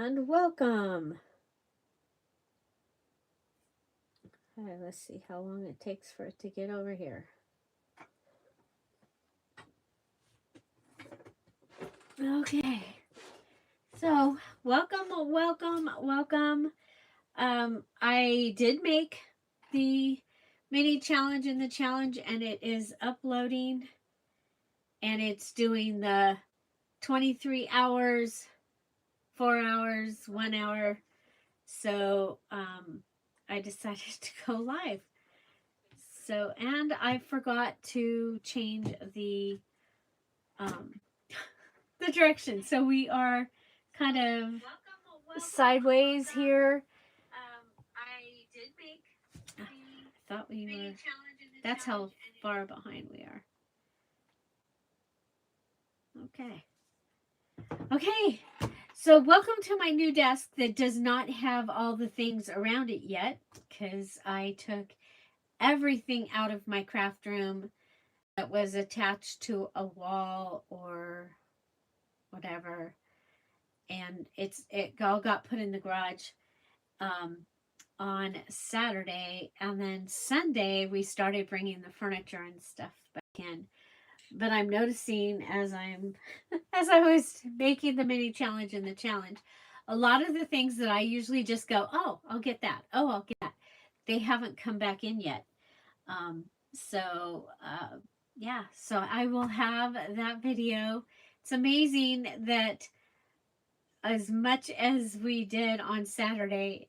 and welcome. Okay, let's see how long it takes for it to get over here. Okay, so welcome. I did make the mini challenge in the challenge, and it is uploading, and it's doing the 23 hours, 4 hours, 1 hour. So I decided to go live. So, and I forgot to change the direction. So we are kind of sideways here. I did make I thought we were, that's how far behind we are. Okay, so welcome to my new desk that does not have all the things around it yet, because I took everything out of my craft room that was attached to a wall or whatever, and it all got put in the garage on Saturday, and then Sunday we started bringing the furniture and stuff back in. But I'm noticing as I was making the mini challenge and the challenge, a lot of the things that I usually just go, oh, I'll get that, oh, I'll get that, they haven't come back in yet. Yeah, so I will have that video. It's amazing that as much as we did on Saturday,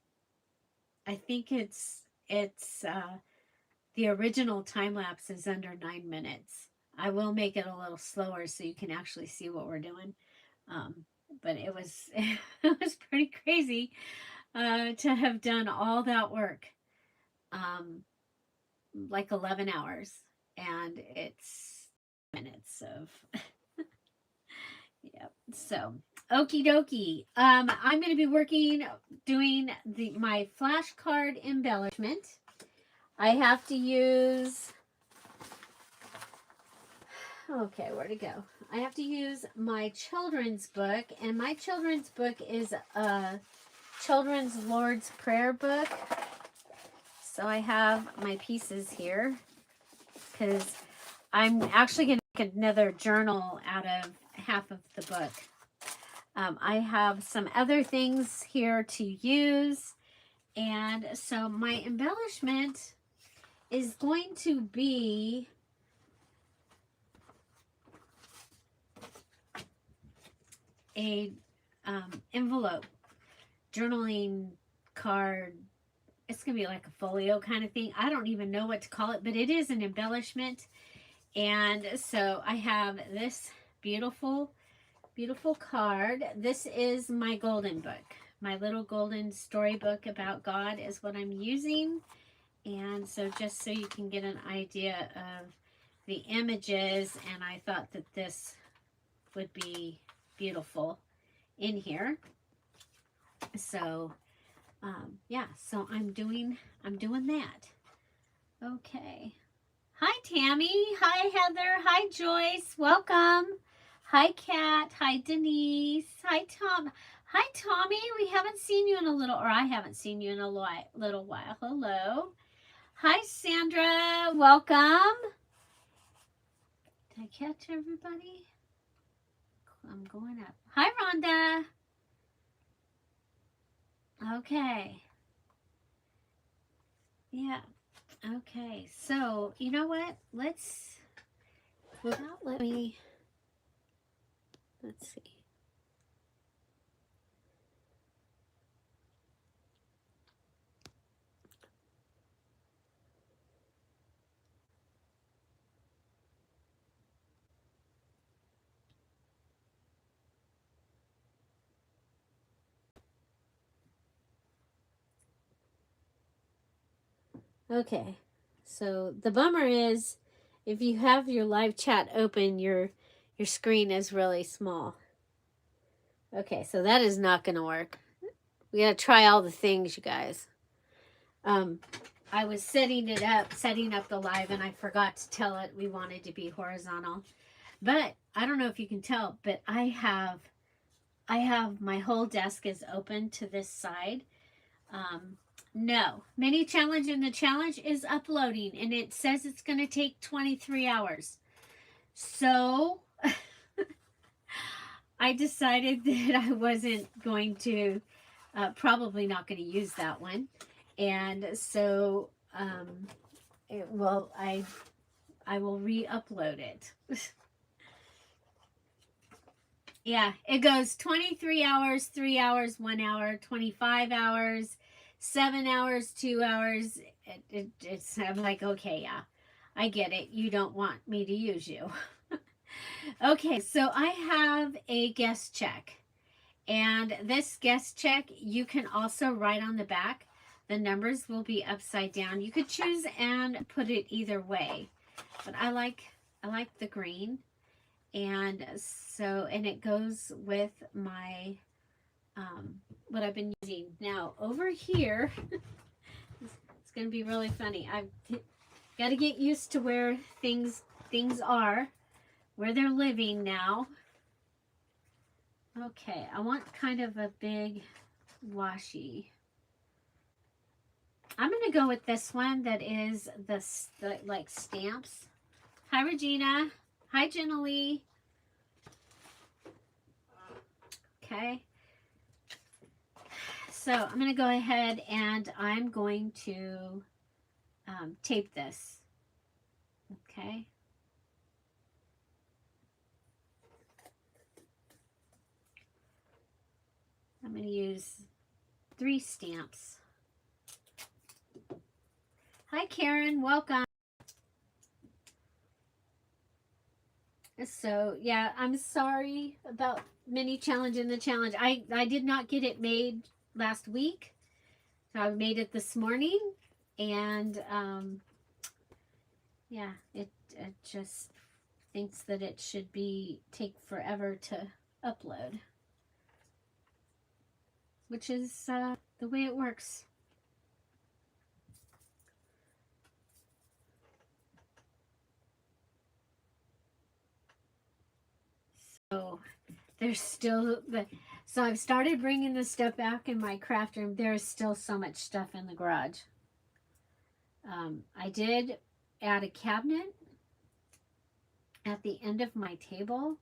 I think it's the original time lapse is under 9 minutes. I will make it a little slower so you can actually see what we're doing. But it was it was pretty crazy to have done all that work, like 11 hours, and it's minutes of yep. So okie dokie. I'm going to be doing my flashcard embellishment. I have to use, okay, where to go? I have to use my children's book, and my children's book is a Children's Lord's Prayer book. So I have my pieces here, because I'm actually going to make another journal out of half of the book. I have some other things here to use, and so my embellishment is going to be a envelope, journaling card. It's going to be like a folio kind of thing. I don't even know what to call it, but it is an embellishment. And so I have this beautiful card. This is my golden book. My little golden storybook about God is what I'm using. And so just so you can get an idea of the images, and I thought that this would be beautiful in here. So yeah, so I'm doing that. Okay. Hi Tammy, hi Heather, hi Joyce, welcome. Hi Kat, hi Denise, hi Tom. Hi Tommy, we haven't seen you in a little, or I haven't seen you in a little while. Hello. Hi Sandra, welcome. Did I catch everybody? I'm going up. Hi Rhonda. Okay. Yeah. Okay. So, you know what? Let's see. Okay, so the bummer is if you have your live chat open, your screen is really small. Okay, so that is not going to work. We got to try all the things, you guys. I was setting up the live, and I forgot to tell it we wanted to be horizontal. But I don't know if you can tell, but I have I have my whole desk is open to this side. No, mini challenge, and the challenge is uploading, and it says it's going to take 23 hours. So I decided that I wasn't going to, probably not going to use that one. And so, I will re-upload it. Yeah, it goes 23 hours, 3 hours, 1 hour, 25 hours, 7 hours, 2 hours. I'm like, okay, yeah, I get it. You don't want me to use you. Okay, so I have a guest check. And this guest check, you can also write on the back. The numbers will be upside down. You could choose and put it either way. But I like the green. And so, and it goes with my, what I've been using. Now, over here, it's going to be really funny. I've got to get used to where things are, where they're living now. Okay, I want kind of a big washi. I'm going to go with this one that is the like stamps. Hi, Regina. Hi, Jennalee. Okay. So I'm going to go ahead and I'm going to tape this. Okay. I'm going to use 3 stamps. Hi, Karen. Welcome. So, yeah, I'm sorry about mini challenge and the challenge. I did not get it made last week. So I made it this morning. And, yeah, it just thinks that it should take forever to upload. Which is the way it works. So there's still so I've started bringing the stuff back in my craft room. There is still so much stuff in the garage. I did add a cabinet at the end of my table.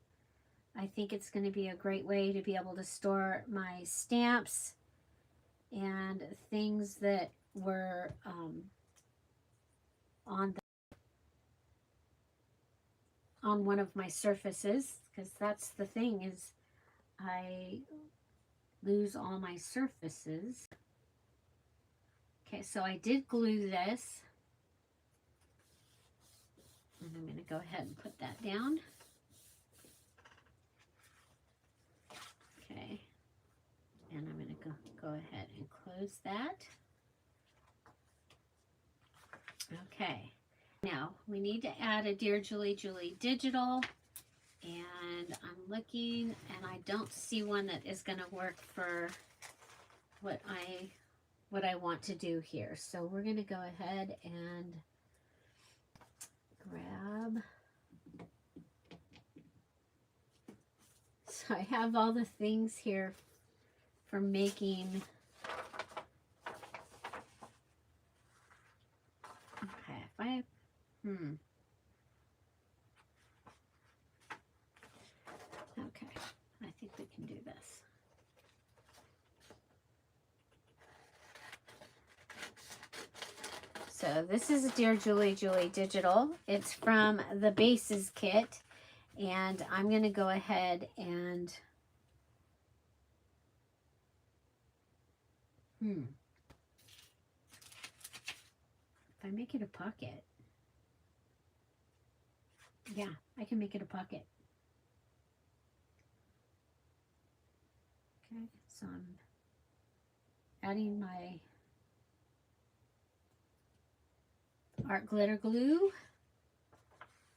I think it's going to be a great way to be able to store my stamps and things that were on one of my surfaces, because that's the thing, is I lose all my surfaces. Okay, so I did glue this, and I'm going to go ahead and put that down. Okay, and I'm going to go ahead and close that. Okay, now we need to add a Dear Julie Julie digital, and I'm looking and I don't see one that is going to work for what I want to do here. So we're going to go ahead and grab. So I have all the things here for making. Okay, if I okay, I think we can do this. So this is a Dear Julie Julie digital. It's from the Bases kit, and I'm going to go ahead and if I make it a pocket, yeah, I can make it a pocket. Okay, so I'm adding my art glitter glue,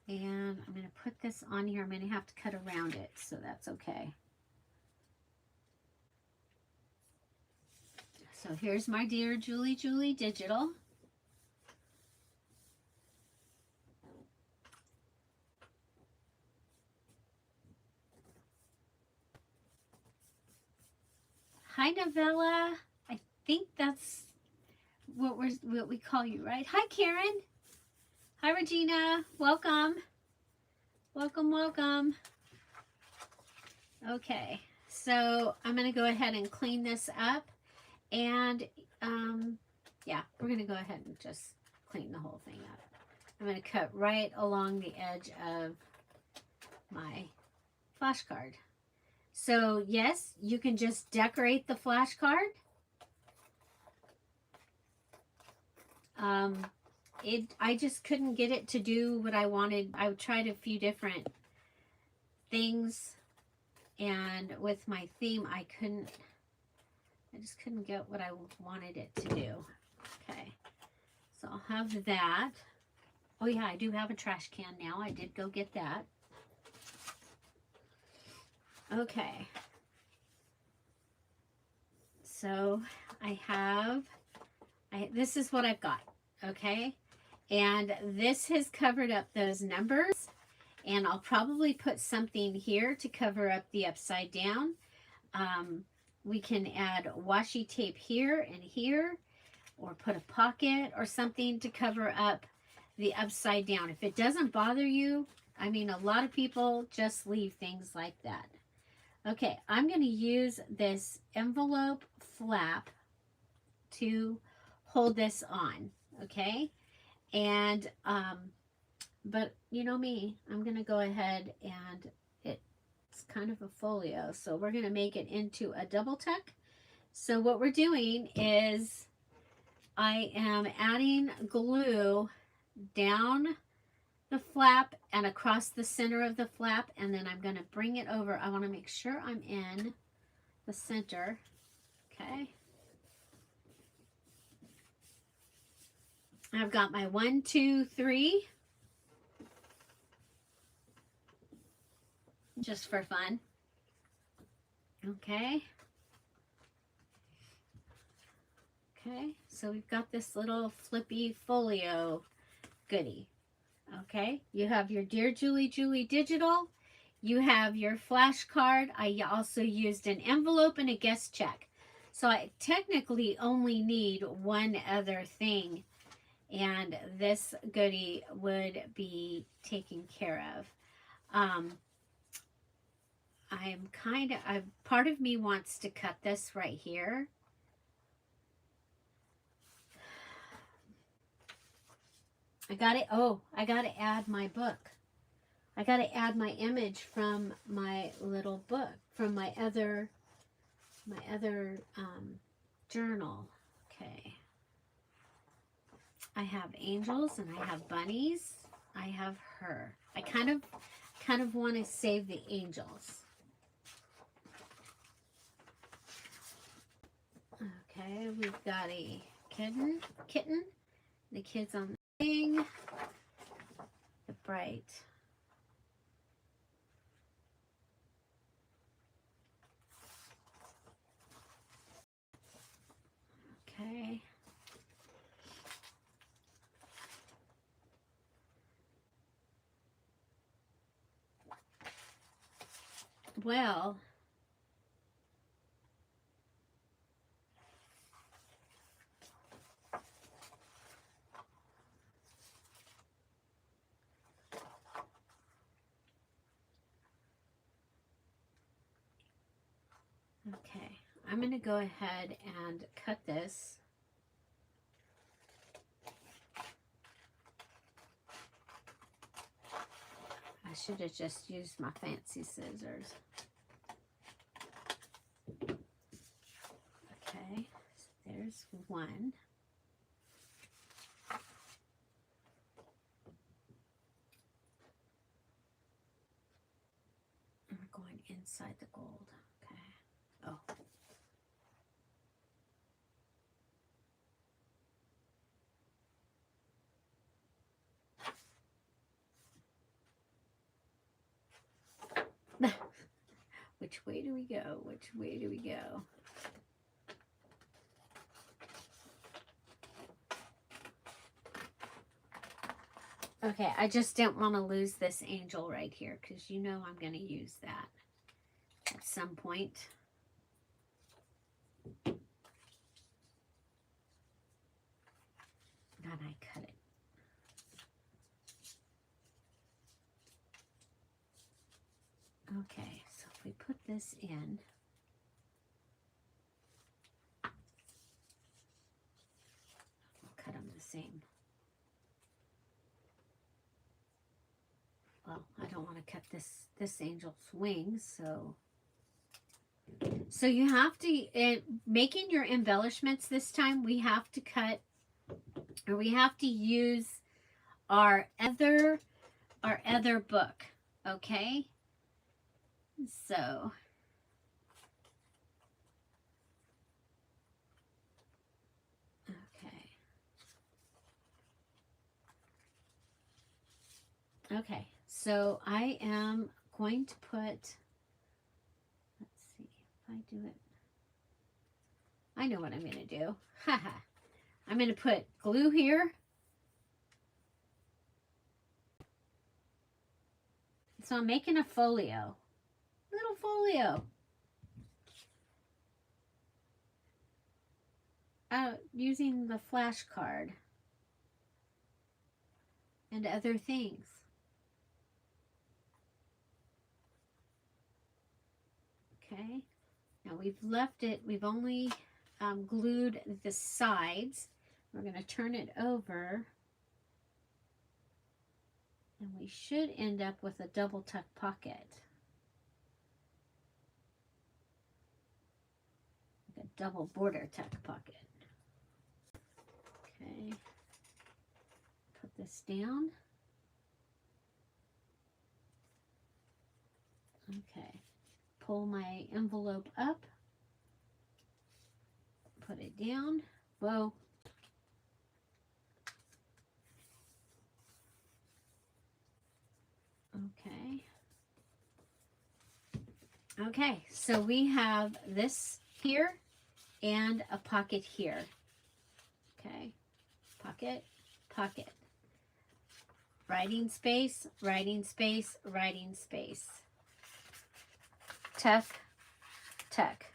and I'm going to put this on here. I'm going to have to cut around it, so that's okay. So here's my Dear Julie Julie digital. Hi, Novella. I think that's what we call you, right? Hi, Karen. Hi, Regina. Welcome. Welcome, welcome. Okay, so I'm going to go ahead and clean this up. And, yeah, we're going to go ahead and just clean the whole thing up. I'm going to cut right along the edge of my flashcard. So, yes, you can just decorate the flashcard. I just couldn't get it to do what I wanted. I tried a few different things, and with my theme, I just couldn't get what I wanted it to do. Okay, so I'll have that. Oh yeah, I do have a trash can now. I did go get that. Okay. So this is what I've got. Okay. And this has covered up those numbers. And I'll probably put something here to cover up the upside down. We can add washi tape here and here, or put a pocket or something to cover up the upside down. If it doesn't bother you, I mean, a lot of people just leave things like that. Okay, I'm going to use this envelope flap to hold this on, okay? And, but you know me, I'm going to go ahead and it's kind of a folio, so we're going to make it into a double tuck. So what we're doing is I am adding glue down the flap and across the center of the flap, and then I'm going to bring it over. I want to make sure I'm in the center. Okay. I've got my 1, 2, 3. Just for fun. Okay. Okay, so we've got this little flippy folio goodie. Okay, you have your Dear Julie Julie digital. You have your flashcard. I also used an envelope and a guest check. So I technically only need one other thing, and this goodie would be taken care of. Part of me wants to cut this right here. I gotta add my book. I gotta add my image from my little book, from my other journal. Okay. I have angels and I have bunnies. I have her. I kind of want to save the angels. Okay, we've got a kitten. The kids on the thing. The bright. Okay. Well, okay, I'm going to go ahead and cut this. I should have just used my fancy scissors. Okay, so there's one. And we're going inside the gold. Okay. Oh. Which way do we go? Which way do we go? Okay, I just didn't want to lose this angel right here because you know I'm going to use that at some point. Okay, so if we put this in, we'll cut them the same. Well, I don't want to cut this angel's wings, so you have to, making your embellishments this time, we have to cut, or we have to use our other book, okay? So, okay, so I am going to put, let's see if I do it. I know what I'm going to do. Haha. I'm going to put glue here. So I'm making a folio. Little folio. Using the flashcard. And other things. Okay. Now we've left it, we've only glued the sides. We're going to turn it over. And we should end up with a double tuck pocket. Like a double border tuck pocket. Okay. Put this down. Okay. Pull my envelope up. Put it down. Whoa. Okay. Okay, so we have this here and a pocket here. Okay. Pocket, pocket. Writing space, writing space, writing space. Tuck, tuck.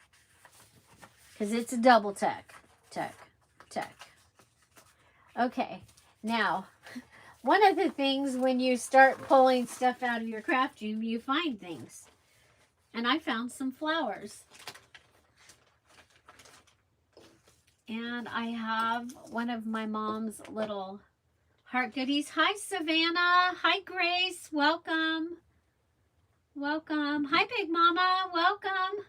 Because it's a double tuck. Tuck, tuck. Okay, now, one of the things when you start pulling stuff out of your craft room, you find things. And I found some flowers. And I have one of my mom's little heart goodies. Hi, Savannah. Hi, Grace. Welcome. Welcome. Hi, Big Mama. Welcome.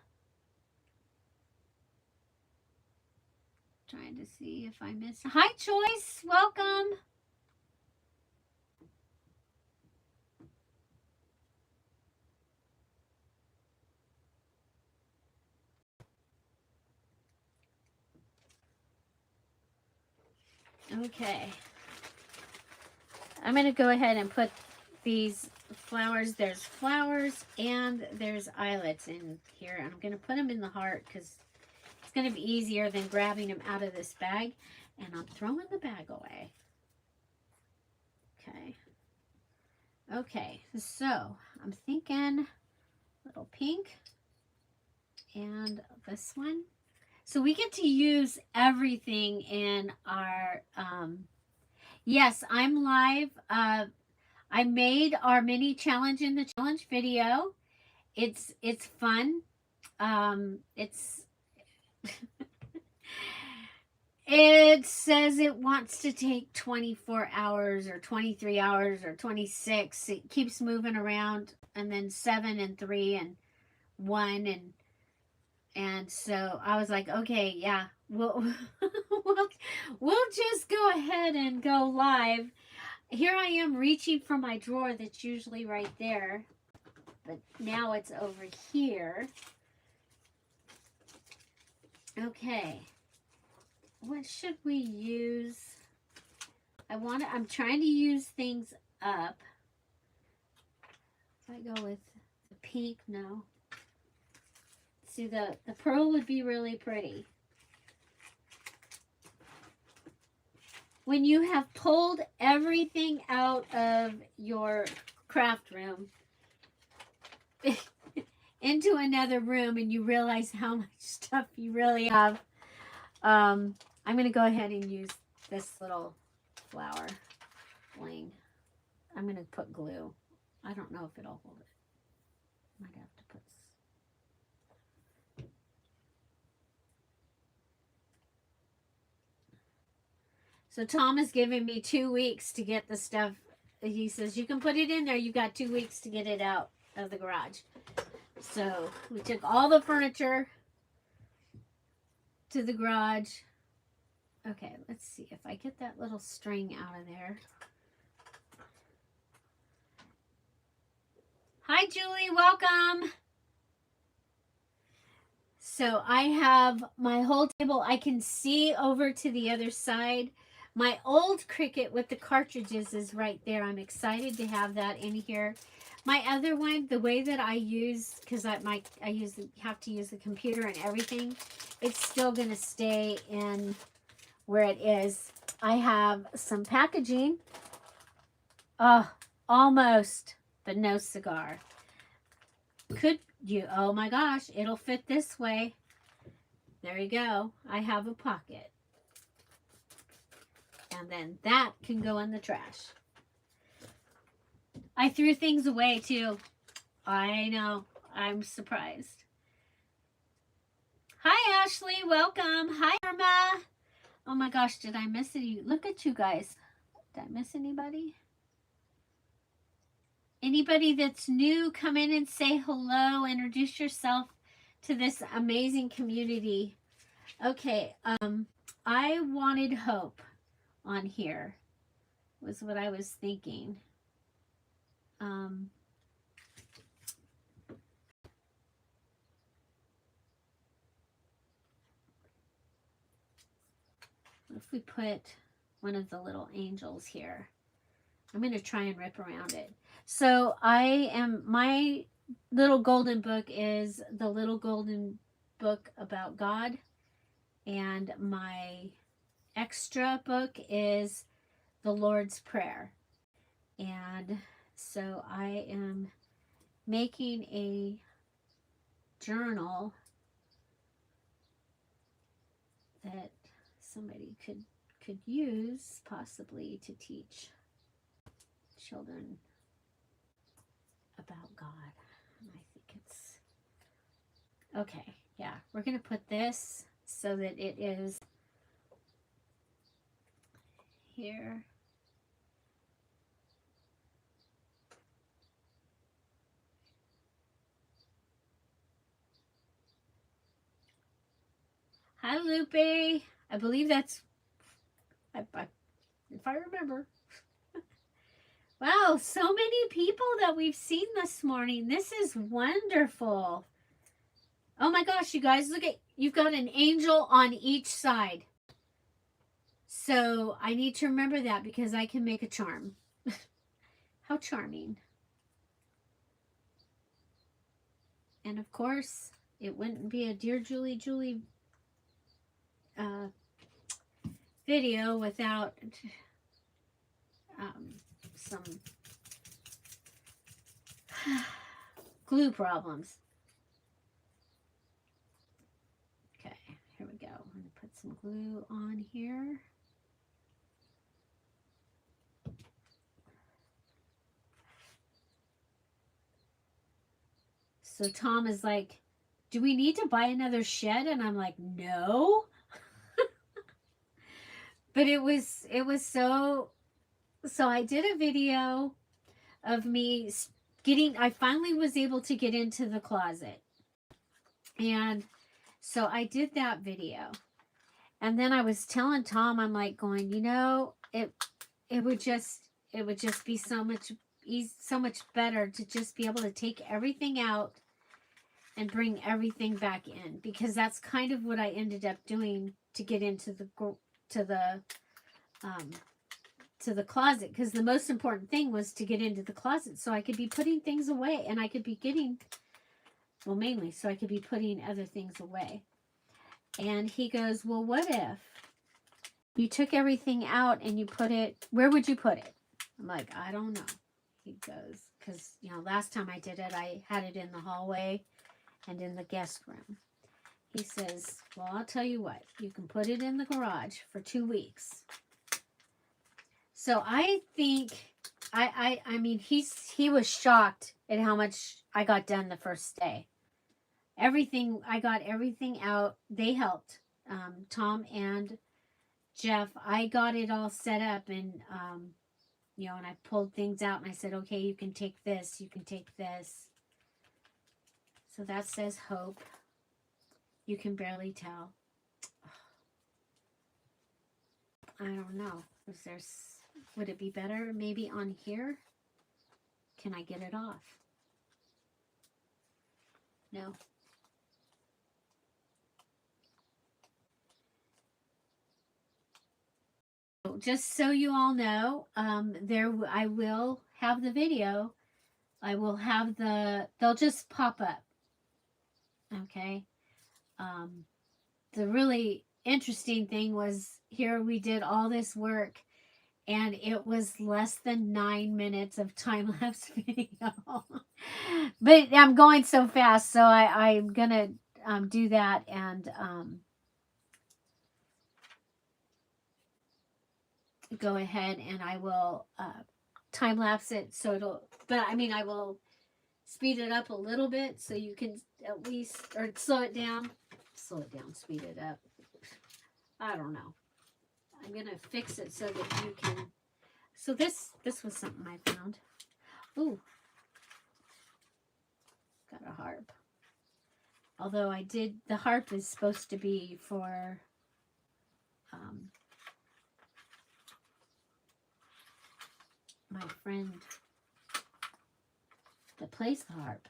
Trying to see if I missed. Hi, Choice. Welcome. Okay. I'm going to go ahead and put these flowers. There's flowers and there's eyelets in here. I'm going to put them in the heart because it's going to be easier than grabbing them out of this bag. And I'm throwing the bag away. Okay. Okay, so I'm thinking little pink and this one. So we get to use everything in our, yes, I'm live. I made our mini challenge in the challenge video. It's fun. It says it wants to take 24 hours or 23 hours or 26. It keeps moving around, and then 7 and 3 and 1 and so I was like, okay, yeah, we'll just go ahead and go live. Here I am reaching for my drawer that's usually right there, but now it's over here. Okay. What should we use? I'm trying to use things up. If I go with the pink, no. See, the pearl would be really pretty. When you have pulled everything out of your craft room into another room and you realize how much stuff you really have, I'm going to go ahead and use this little flower bling. I'm going to put glue. I don't know if it'll hold it. Might have to So Tom is giving me 2 weeks to get the stuff. He says, you can put it in there. You got 2 weeks to get it out of the garage. So we took all the furniture to the garage. Okay, let's see if I get that little string out of there. Hi, Julie. Welcome. So I have my whole table. I can see over to the other side. My old Cricut with the cartridges is right there. I'm excited to have that in here. My other one, the way that I use, because have to use the computer and everything, it's still going to stay in where it is. I have some packaging. Oh, almost, but no cigar. Could you? Oh my gosh, it'll fit this way. There you go. I have a pocket. And then that can go in the trash. I threw things away too. I know. I'm surprised. Hi, Ashley. Welcome. Hi, Irma. Oh my gosh, did I miss any? Look at you guys. Did I miss anybody? Anybody that's new, come in and say hello. Introduce yourself to this amazing community. Okay, I wanted hope on here, was what I was thinking. If we put one of the little angels here, I'm going to try and rip around it. So my little golden book is the little golden book about God. And my extra book is the Lord's Prayer. And so I am making a journal that somebody could use possibly to teach children about God. And I think it's okay. Yeah, we're going to put this so that it is here. Hi, Lupe. I believe that's, if I remember. Wow, so many people that we've seen this morning. This is wonderful. Oh my gosh, you guys, look at, you've got an angel on each side. So I need to remember that because I can make a charm. How charming. And of course, it wouldn't be a Dear Julie Julie video without some glue problems. Okay, here we go. I'm going to put some glue on here. So Tom is like, do we need to buy another shed? And I'm like, no. But it was so I did a video of me I finally was able to get into the closet. And so I did that video. And then I was telling Tom, I'm like going, you know, it would just be so much better to just be able to take everything out and bring everything back in, because that's kind of what I ended up doing to get into the closet, because the most important thing was to get into the closet so I could be putting things away, and I could be getting, well, mainly so I could be putting other things away. And he goes, well, what if you took everything out and you put it, where would you put it? I'm like, I don't know. He goes, because, you know, last time I did it, I had it in the hallway and in the guest room. He says, well, I'll tell you what, you can put it in the garage for 2 weeks. So I think, I mean, he was shocked at how much I got done the first day. I got everything out. They helped, Tom and Jeff, I got it all set up, and you know, and I pulled things out and I said, okay, you can take this, you can take this. So that says hope. You can barely tell. I don't know. Would it be better maybe on here? Can I get it off? No. Just so you all know, I will have the video. I will have they'll just pop up. Okay. The really interesting thing was here we did all this work and it was less than 9 minutes of time-lapse video. But I'm going so fast, so I'm gonna do that, and go ahead and I will time-lapse it, so but I mean, I will speed it up a little bit so you can at least, or slow it down, speed it up. I don't know. I'm going to fix it so that you can. So this was something I found. Ooh. Got a harp. Although the harp is supposed to be for my friend that plays the harp.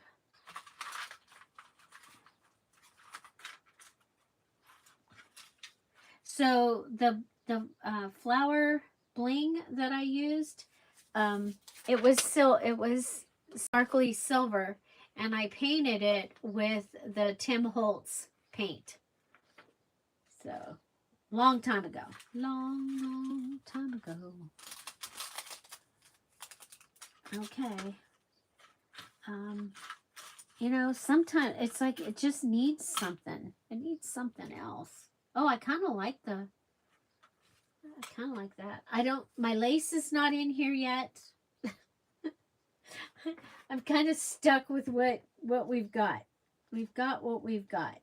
So the flower bling that I used, it was sparkly silver, and I painted it with the Tim Holtz paint. So long time ago. Long time ago. Okay. You know, sometimes it's like it just needs something. It needs something else. Oh, I kind of like that. My lace is not in here yet. I'm kind of stuck with what we've got. We've got what we've got.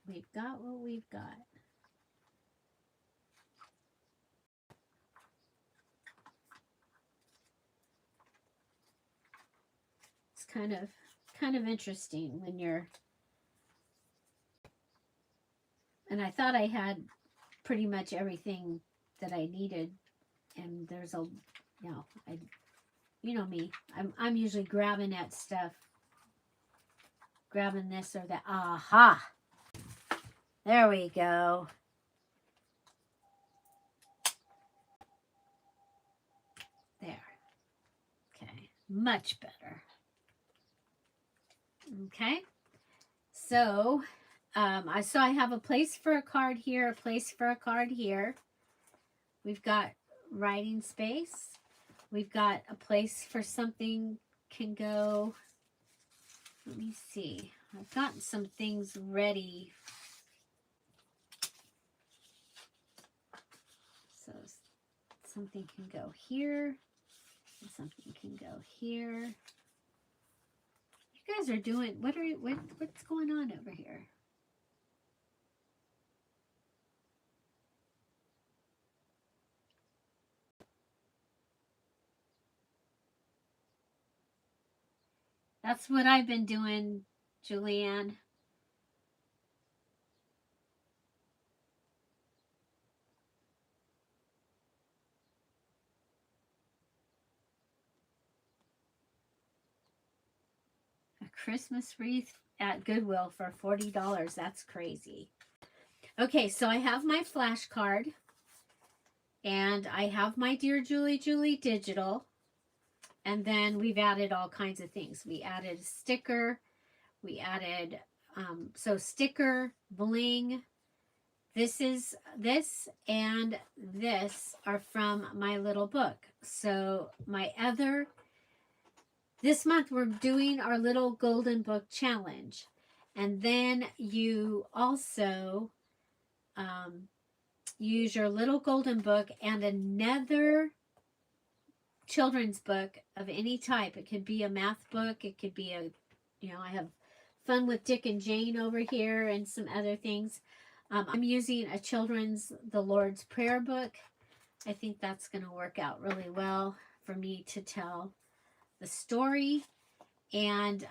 We've got what we've got. It's kind of interesting when you're, and I thought I had pretty much everything that I needed, and there's you know me, I'm usually grabbing at stuff, grabbing this or that. Aha, there we go. There. Okay, much better. Okay, so I have a place for a card here, a place for a card here. We've got writing space. We've got a place for something can go. Let me see. I've gotten some things ready. So something can go here. And something can go here. You guys are doing, what's going on over here? That's what I've been doing, Julianne. A Christmas wreath at Goodwill for $40. That's crazy. Okay, so I have my flashcard. And I have my Dear Julie Julie digital. And then we've added all kinds of things. We added a sticker. We added, sticker, bling. This and this are from my little book. So this month we're doing our little golden book challenge. And then you also use your little golden book and another children's book of any type. It could be a math book. It could be I have Fun with Dick and Jane over here and some other things. I'm using a children's The Lord's Prayer book. I think that's going to work out really well for me to tell the story. And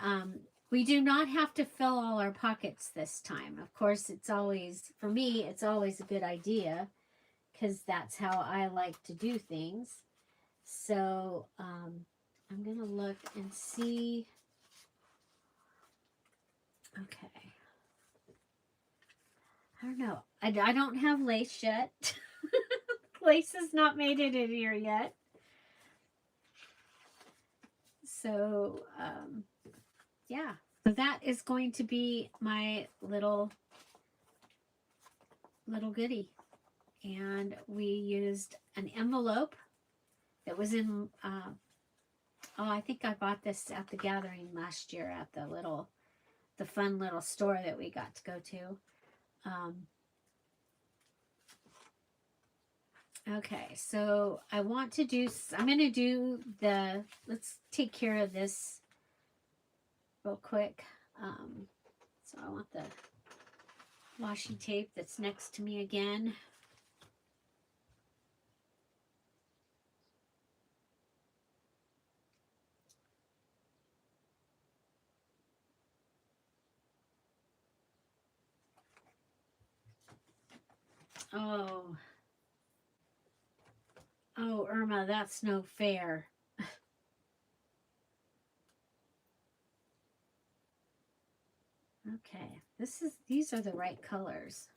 we do not have to fill all our pockets this time. Of course, it's always, for me, it's always a good idea because that's how I like to do things. So I'm going to look and see. Okay. I don't know. I don't have lace yet. Lace has not made it in here yet. So, yeah. So that is going to be my little goodie. And we used an envelope that was in, oh, I think I bought this at the gathering last year at the fun little store that we got to go to. Okay, so I'm going to do let's take care of this real quick. So I want the washi tape that's next to me again. Oh, Irma, that's no fair. Okay, these are the right colors.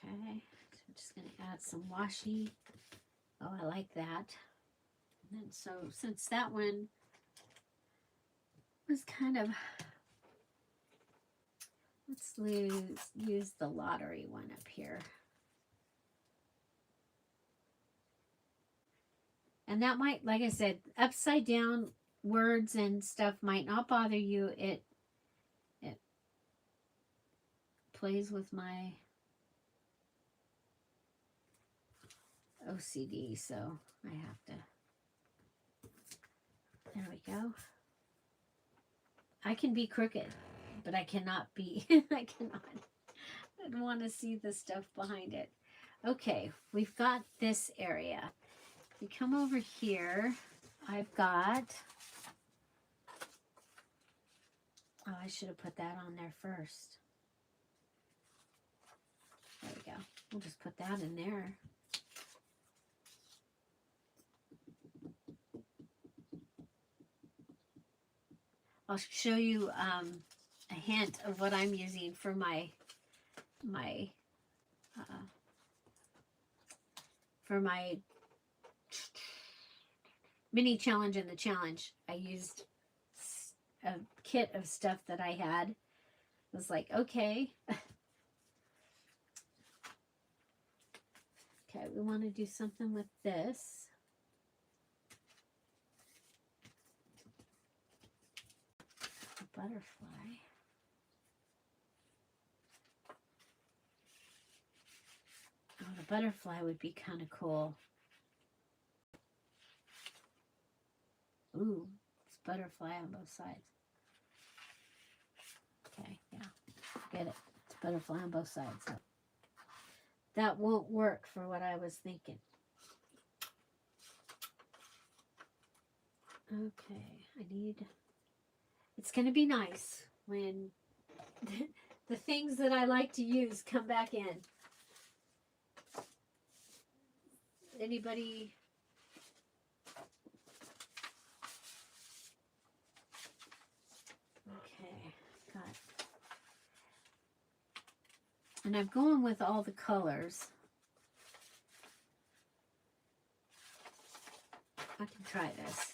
Okay, so I'm just going to add some washi. Oh, I like that. And then so since that one was kind of, let's use the lottery one up here. And that might, like I said, upside down words and stuff might not bother you. It plays with my OCD, so I have to. There we go. I can be crooked, but I cannot be. I don't want to see the stuff behind it. Okay, we've got this area. We come over here. I've got. Oh, I should have put that on there first. There we go. We'll just put that in there. I'll show you a hint of what I'm using for my mini challenge and the challenge. I used a kit of stuff that I had. I was like, okay. Okay, we want to do something with this. A butterfly. Oh, the butterfly would be kind of cool. Ooh, it's butterfly on both sides. Okay, yeah, get it. It's butterfly on both sides. So that won't work for what I was thinking. Okay, it's going to be nice when the things that I like to use come back in. Anybody? Okay, got it. And I'm going with all the colors. I can try this.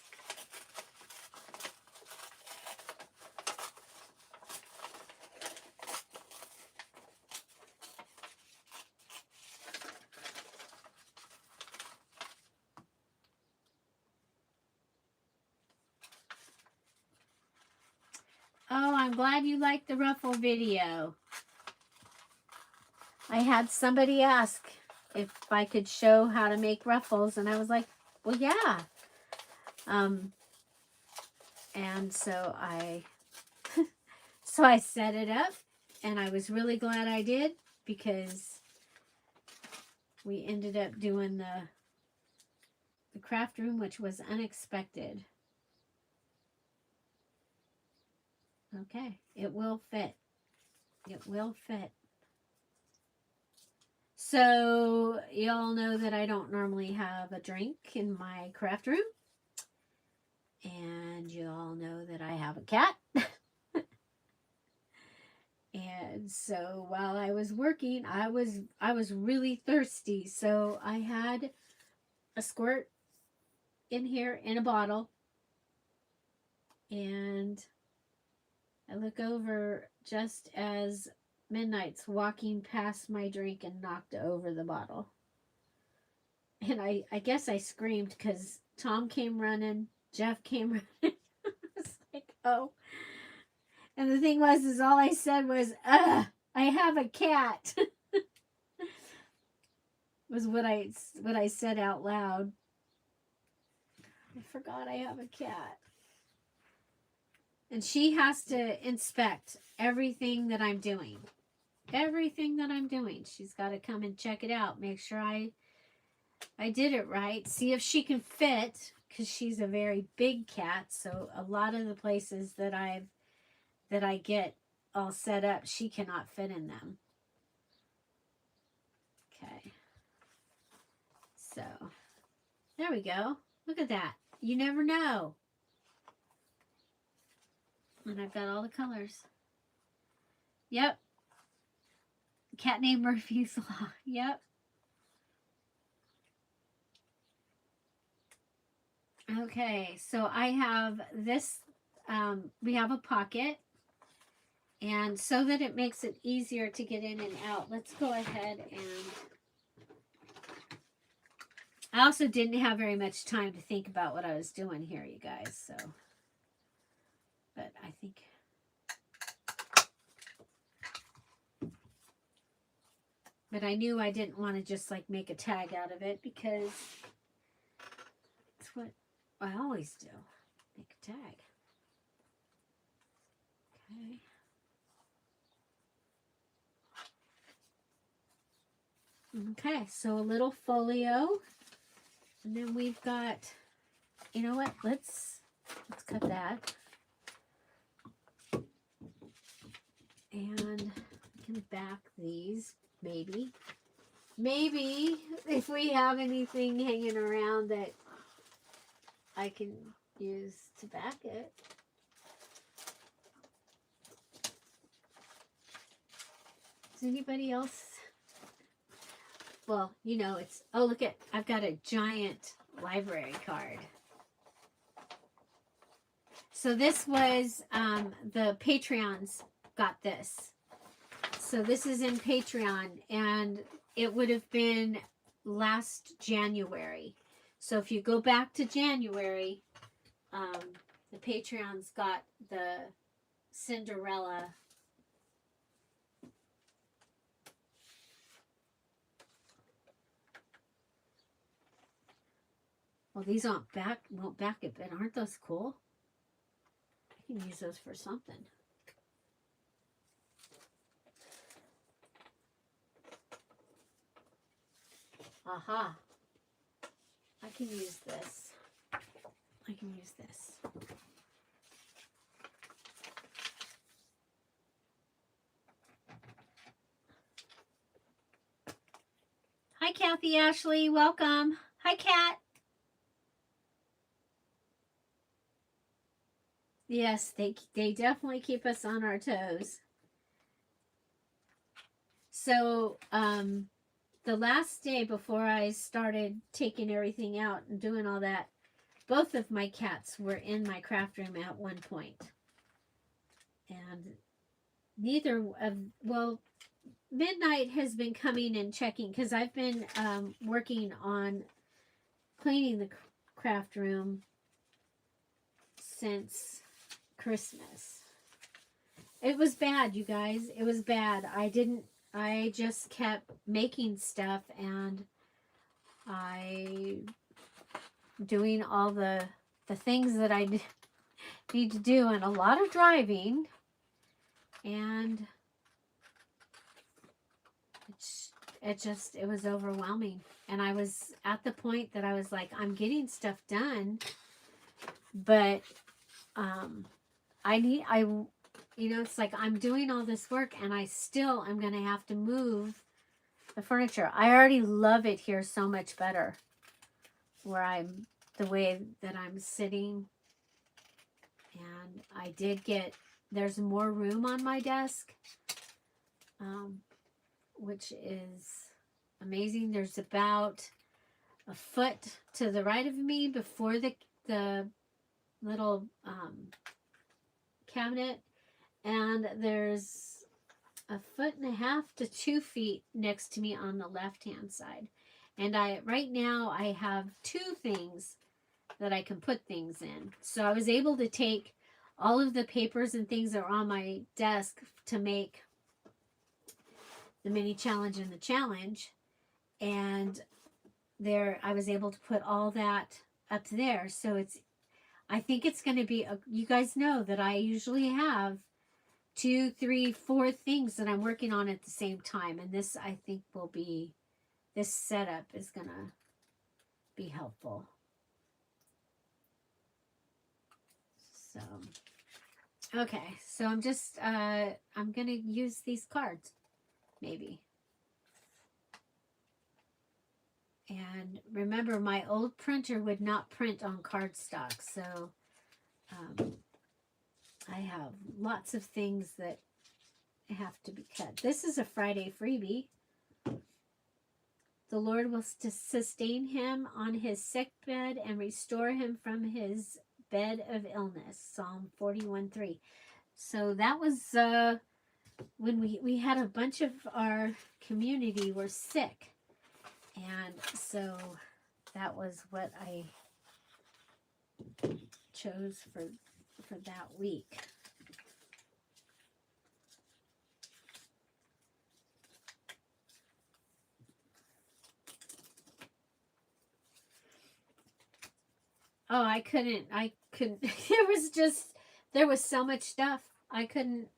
I'm glad you liked the ruffle video. I had somebody ask if I could show how to make ruffles, and I was like, well, yeah. And so I set it up, and I was really glad I did, because we ended up doing the craft room, which was unexpected. Okay, it will fit. It will fit. So y'all know that I don't normally have a drink in my craft room. And you all know that I have a cat. And so while I was working, I was really thirsty. So I had a squirt in here in a bottle. And I look over just as Midnight's walking past my drink and knocked over the bottle. And I guess I screamed because Tom came running. Jeff came running. I was like, oh. And the thing was, is all I said was, I have a cat. Was what I said out loud. I forgot I have a cat. And she has to inspect everything that I'm doing. Everything that I'm doing. She's got to come and check it out. Make sure I did it right. See if she can fit. Because she's a very big cat, so a lot of the places that I get all set up, she cannot fit in them. Okay. So, there we go. Look at that. You never know. And I've got all the colors. Yep. Cat named Murphy's Law. Yep. Okay, so I have this, we have a pocket, and so that it makes it easier to get in and out, let's go ahead and, I also didn't have very much time to think about what I was doing here, you guys, so, but I think, but I knew I didn't want to just like make a tag out of it, because it's what I always do. Make a tag. Okay. Okay, so a little folio. And then we've got, you know what? Let's cut that. And we can back these, maybe. Maybe if we have anything hanging around that I can use to back it. Does anybody else? Well, you know, it's, oh, look at, I've got a giant library card. So this was, the Patreons got this. So this is in Patreon, and it would have been last January. So if you go back to January, the Patreons got the Cinderella. Well, these won't back it, but aren't those cool? I can use those for something. Aha. I can use this. I can use this. Hi, Kathy Ashley. Welcome. Hi, Kat. Yes, they definitely keep us on our toes. So, the last day before I started taking everything out and doing all that, both of my cats were in my craft room at one point. And neither of, well, Midnight has been coming and checking, because I've been working on cleaning the craft room since Christmas. it was bad, you guys. It was bad. I just kept making stuff, and I doing all the things that I need to do, and a lot of driving, and it was overwhelming. And I was at the point that I was like, I'm getting stuff done, but it's like I'm doing all this work, and I still am going to have to move the furniture. I already love it here so much better where the way that I'm sitting. And I did there's more room on my desk, which is amazing. There's about a foot to the right of me before the little cabinet, and there's a 1.5 to 2 feet next to me on the left hand side. And right now I have 2 things that I can put things in. So I was able to take all of the papers and things that are on my desk to make the mini challenge and the challenge, and there I was able to put all that up there. So I think it's going to be you guys know that I usually have 2, 3, 4 things that I'm working on at the same time, and this I think this setup is going to be helpful. So okay, so I'm just I'm going to use these cards maybe. And remember, my old printer would not print on cardstock, so I have lots of things that have to be cut. This is a Friday freebie. The Lord will sustain him on his sick bed and restore him from his bed of illness. Psalm 41:3. So that was when we had a bunch of our community were sick. And so that was what I chose for that week. Oh, I couldn't, there was so much stuff. I couldn't,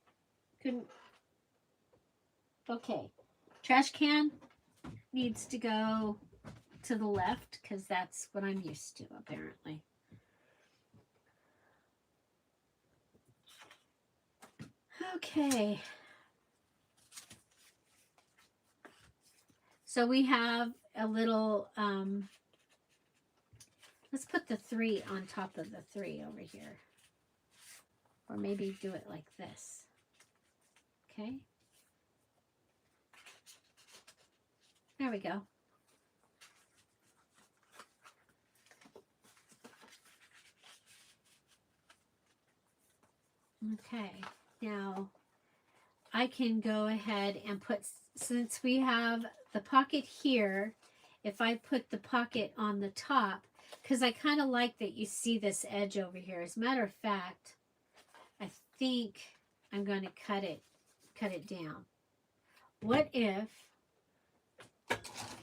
okay. Trash can needs to go to the left because that's what I'm used to, apparently. Okay. So we have a little, let's put the 3 on top of the 3 over here. Or maybe do it like this. Okay. There we go. Okay, now I can go ahead and put, since we have the pocket here, if I put the pocket on the top, because I kind of like that you see this edge over here. As a matter of fact, I think I'm going to cut it down. What if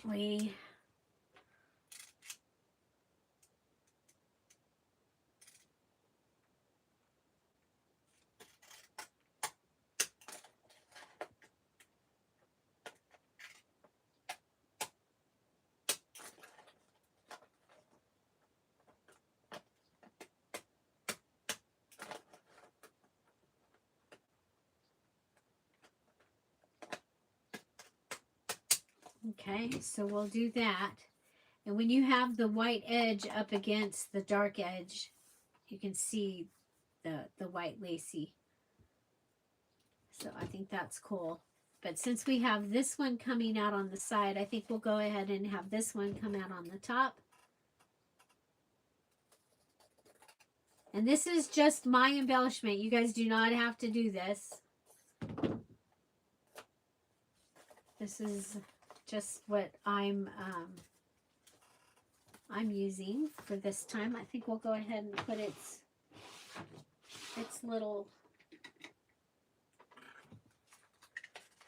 we okay, so we'll do that. And when you have the white edge up against the dark edge, you can see the white lacy. So I think that's cool. But since we have this one coming out on the side, I think we'll go ahead and have this one come out on the top. And this is just my embellishment. You guys do not have to do this. This is just what I'm using for this time. I think we'll go ahead and put its little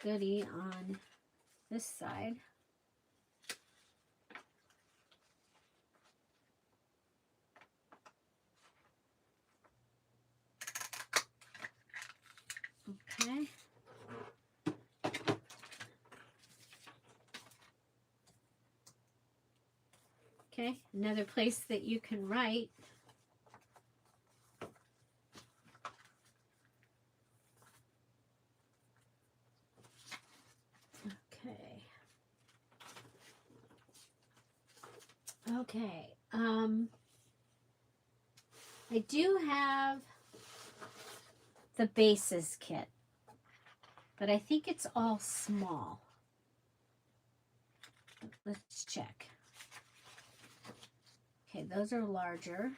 goodie on this side. Okay. Okay, another place that you can write. Okay. Okay. I do have the bases kit, but I think it's all small. Let's check. Okay, those are larger.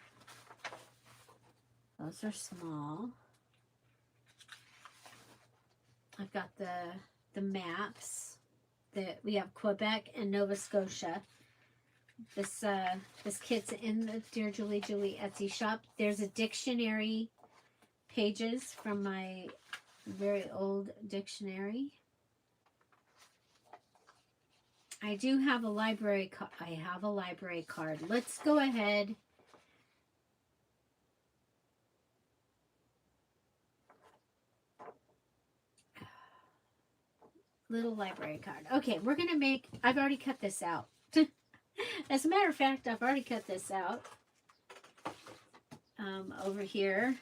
Those are small. I've got the maps that we have Quebec and Nova Scotia. This kit's in the Dear Julie Etsy shop. There's a dictionary pages from my very old dictionary. I do have a library card. Let's go ahead. Little library card. Okay, we're going to make, I've already cut this out. As a matter of fact, I've already cut this out. Over here,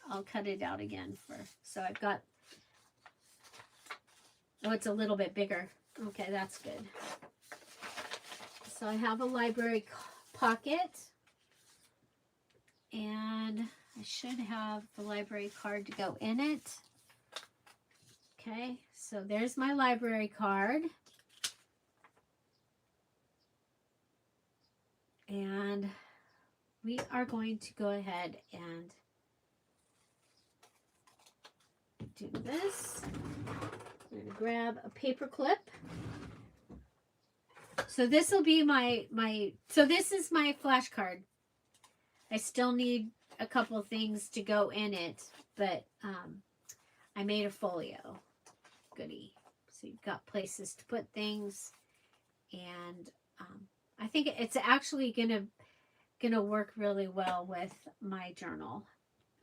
I'll cut it out again so I've got, oh, it's a little bit bigger. Okay, that's good. So I have a library pocket, and I should have the library card to go in it. Okay, so there's my library card. And we are going to go ahead and do this. I'm going to grab a paper clip. So this will be so this is my flashcard. I still need a couple of things to go in it, but I made a folio goodie. So you've got places to put things, and I think it's actually gonna work really well with my journal.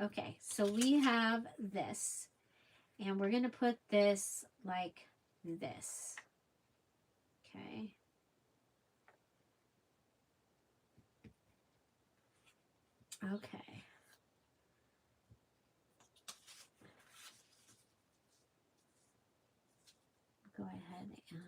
Okay, so we have this, and we're gonna put this like this. Okay. Okay. Go ahead and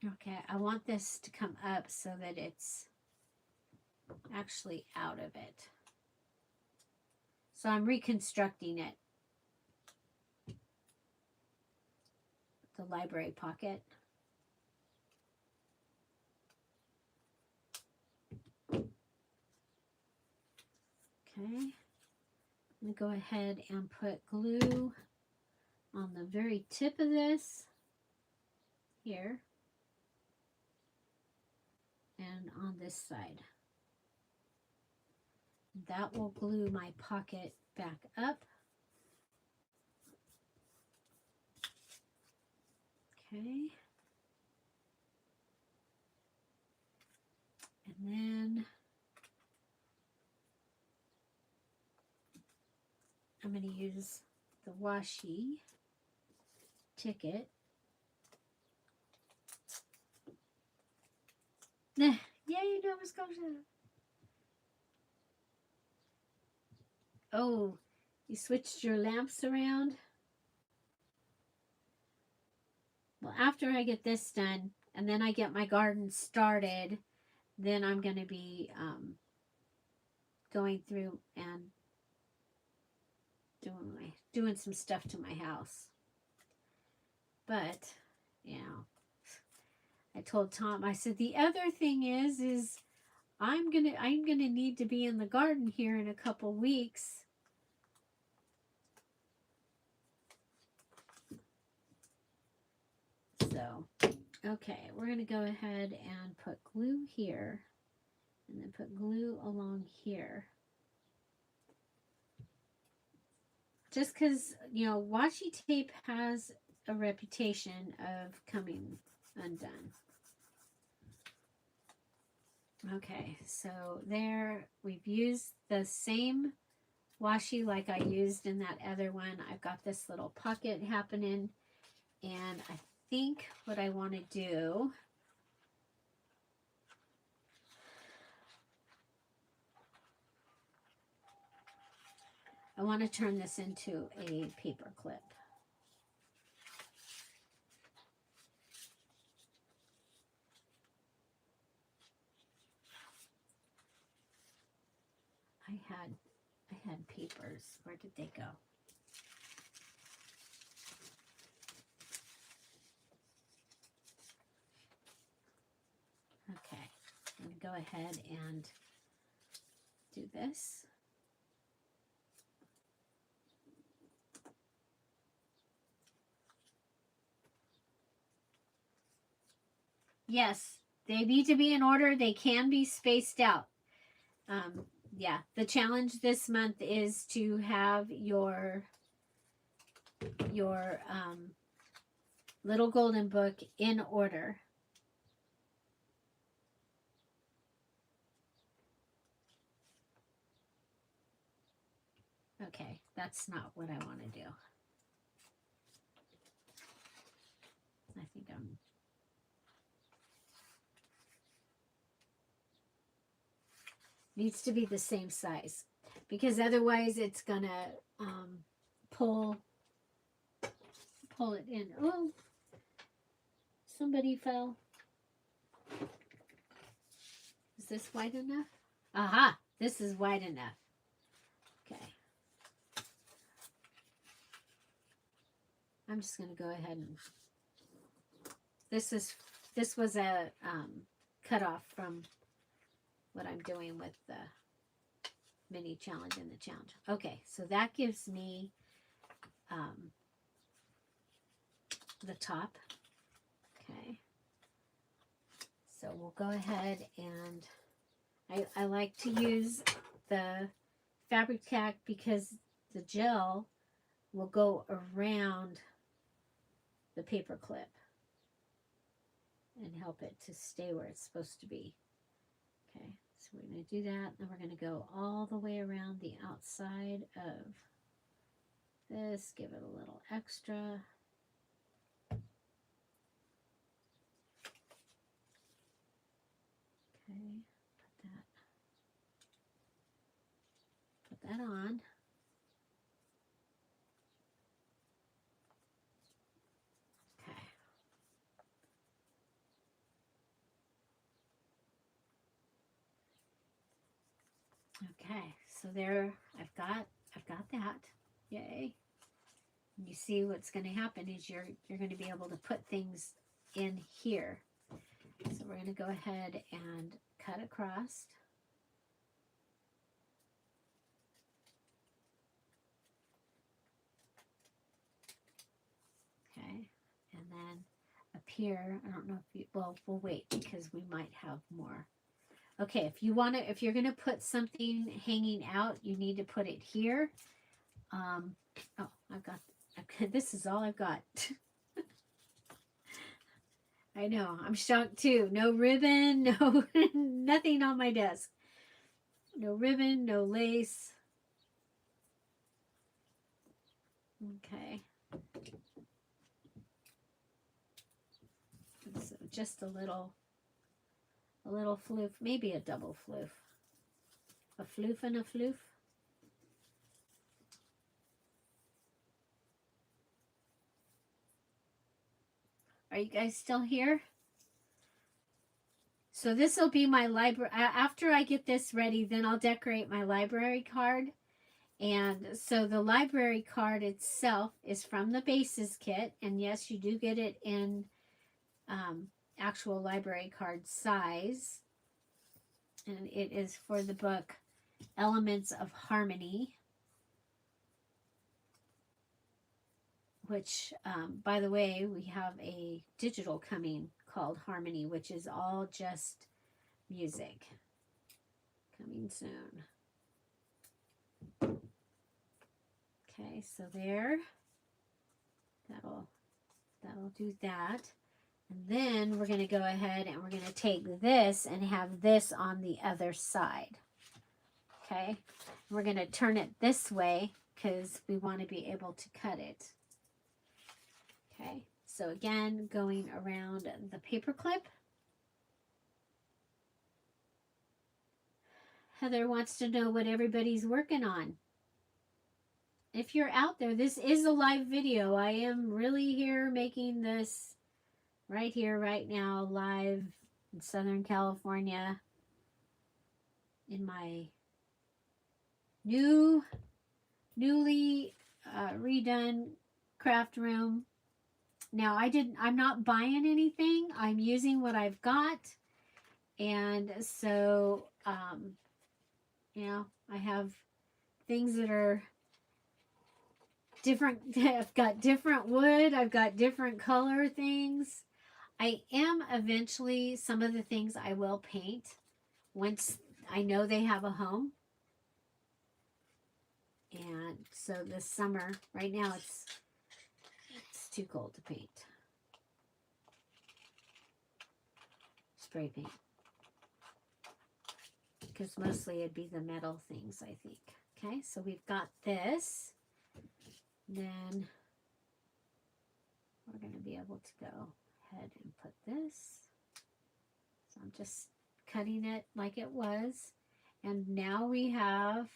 okay, I want this to come up so that it's actually out of it. So I'm reconstructing it. The library pocket. Okay. I'm going to go ahead and put glue on the very tip of this here and on this side. That will glue my pocket back up. Okay. And then I'm going to use the washi ticket. Yay, Nova Scotia. Oh, you switched your lamps around? Well, after I get this done, and then I get my garden started, then I'm going to be going through and doing some stuff to my house. But, you know, I told Tom, I said, the other thing is I'm gonna need to be in the garden here in a couple weeks. So, okay, we're gonna go ahead and put glue here, and then put glue along here. Just because, you know, washi tape has a reputation of coming undone. Okay, so there, we've used the same washi like I used in that other one. I've got this little pocket happening, and I think what I want to do, I want to turn this into a paper clip. I had papers. Where did they go? Okay, I'm going to go ahead and do this. Yes, they need to be in order. They can be spaced out. Yeah, the challenge this month is to have your little golden book in order. Okay, that's not what I want to do. I think needs to be the same size, because otherwise it's gonna pull it in. Oh, somebody fell. Is this wide enough? Aha, this is wide enough. Okay. I'm just going to go ahead and this was a cutoff from what I'm doing with the mini challenge and the challenge. Okay, so that gives me the top. Okay, so we'll go ahead and I like to use the fabric tack because the gel will go around the paper clip and help it to stay where it's supposed to be. Okay, so we're going to do that. Then we're going to go all the way around the outside of this, give it a little extra. Okay, put that on. Okay, so there I've got that. Yay. And you see what's going to happen is you're going to be able to put things in here. So we're going to go ahead and cut across. Okay, and then up here, I don't know if you, well, we'll wait because we might have more. Okay, if you're going to put something hanging out, you need to put it here. Oh, okay, this is all I've got. I know, I'm shocked too. No ribbon, no, nothing on my desk. No ribbon, no lace. Okay. So just a little floof, maybe a double floof. A floof and a floof. Are you guys still here? So this will be my library. After I get this ready, then I'll decorate my library card. And so the library card itself is from the Bases kit. And yes, you do get it in actual library card size. And it is for the book Elements of Harmony, which, by the way, we have a digital coming called Harmony, which is all just music. Coming soon. Okay, so there. That'll do that. And then we're going to go ahead and we're going to take this and have this on the other side. Okay, we're going to turn it this way because we want to be able to cut it. Okay, so again, going around the paper clip. Heather wants to know what everybody's working on. If you're out there, this is a live video. I am really here making this right here, right now, live in Southern California in my newly redone craft room. Now, I'm not buying anything. I'm using what I've got. And so, you know, I have things that are different. I've got different wood. I've got different color things. I am eventually, some of the things I will paint once I know they have a home. And so this summer, right now it's too cold to paint. Spray paint. Because mostly it'd be the metal things, I think. Okay, so we've got this. Then we're going to be able to go ahead and put this. So I'm just cutting it like it was. And now we have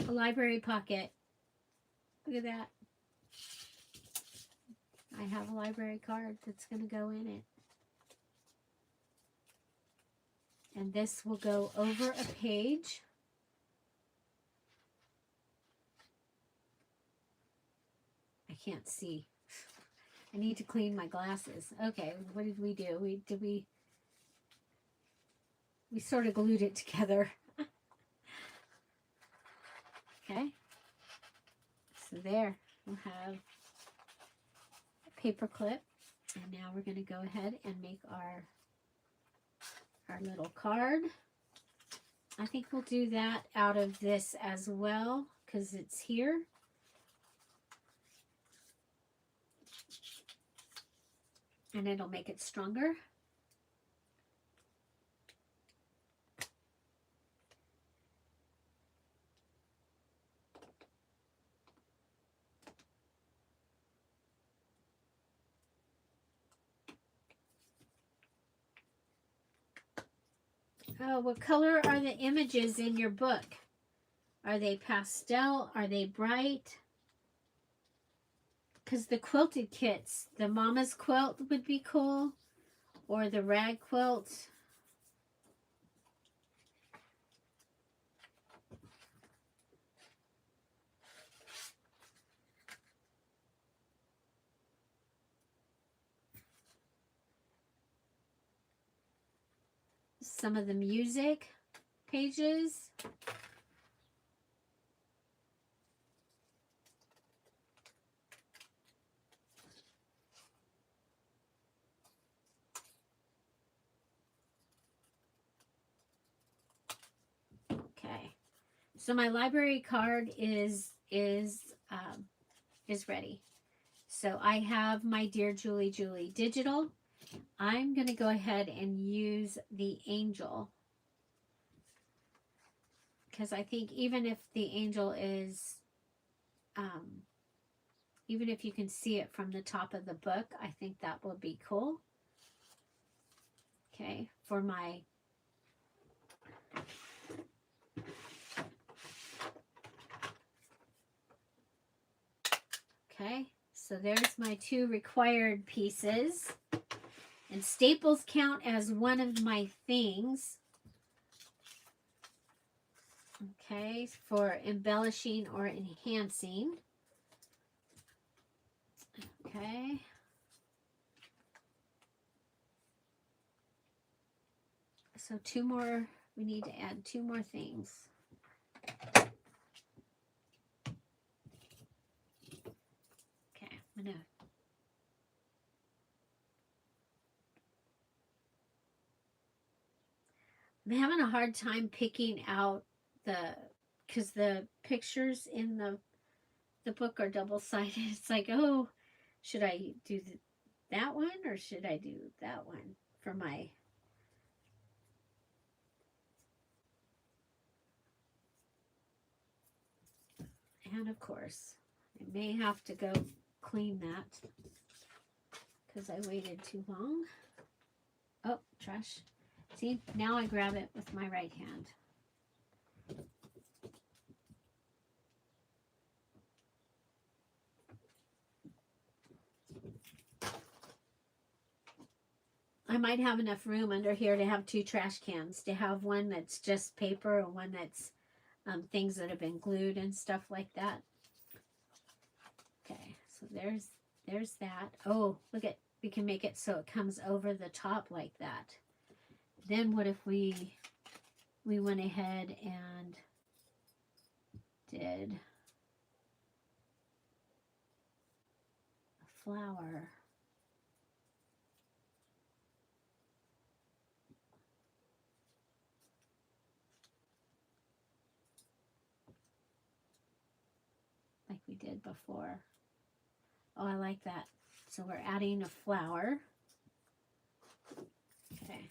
a library pocket. Look at that. I have a library card that's going to go in it. And this will go over a page. I can't see. I need to clean my glasses. Okay, what did we do? We sort of glued it together. Okay. So there, we'll have a paper clip. And now we're going to go ahead and make our little card. I think we'll do that out of this as well because it's here. And it'll make it stronger. Oh, what color are the images in your book? Are they pastel? Are they bright? Because the quilted kits, the mama's quilt would be cool, or the rag quilt. Some of the music pages. Okay, so my library card is ready. So I have my Dear Julie Julie digital. I'm going to go ahead and use the angel because I think even if the angel is, even if you can see it from the top of the book, I think that will be cool. Okay, for my okay, so there's my two required pieces. And staples count as one of my things. Okay, for embellishing or enhancing. Okay. So two more, we need to add two more things. Okay, I'm gonna I'm having a hard time picking out because the pictures in the book are double-sided. It's like, oh, should I do that one or should I do that one for my... And of course, I may have to go clean that because I waited too long. Oh, trash. See, now I grab it with my right hand. I might have enough room under here to have two trash cans, to have one that's just paper and one that's things that have been glued and stuff like that. Okay, so there's that. Oh, look at, we can make it so it comes over the top like that. Then what if we went ahead and did a flower? Like we did before. Oh, I like that. So we're adding a flower. Okay.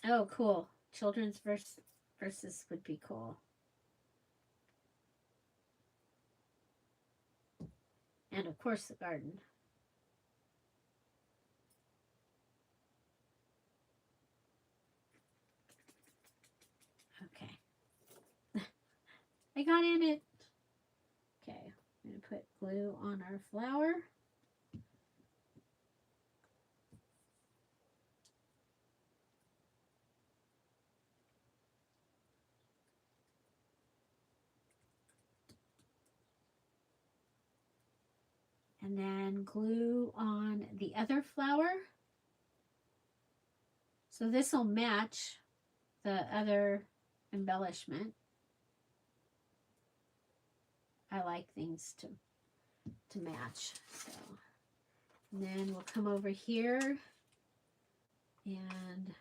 Oh, cool. Children's verses would be cool. And of course the garden. Okay. I got in it. Okay, I'm going to put glue on our flower. And then glue on the other flower. So this will match the other embellishment. I like things to match. So, and then we'll come over here and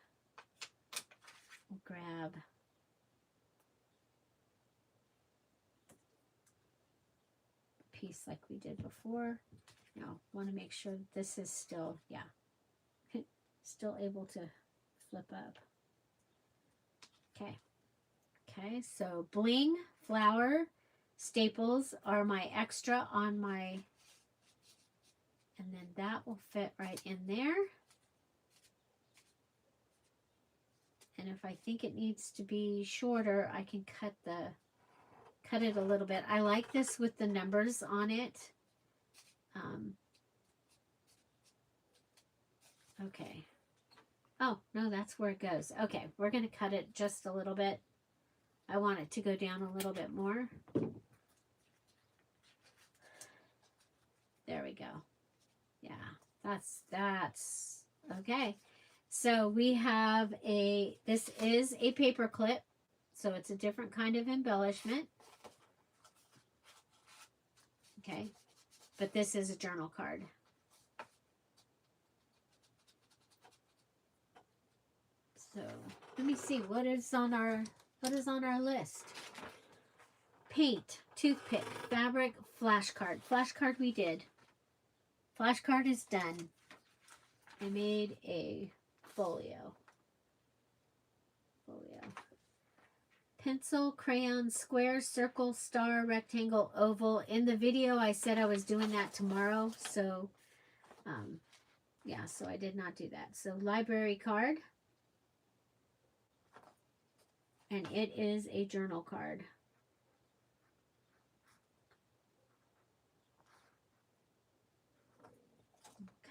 we'll grab a piece like we did before. Now, want to make sure that this is still, yeah, still able to flip up. Okay. Okay, so bling, flower, staples are my extra on my, and then that will fit right in there. And if I think it needs to be shorter, I can cut it a little bit. I like this with the numbers on it. Okay. Oh, no, that's where it goes. Okay, we're going to cut it just a little bit. I want it to go down a little bit more. There we go. Yeah, that's okay. So we have this is a paper clip. So it's a different kind of embellishment. Okay, but this is a journal card. So let me see what is on our list. Paint, toothpick, fabric, flashcard. Flashcard we did. Flashcard is done. I made a folio. Pencil, crayon, square, circle, star, rectangle, oval. In the video, I said I was doing that tomorrow. So, yeah, so I did not do that. So, library card. And it is a journal card.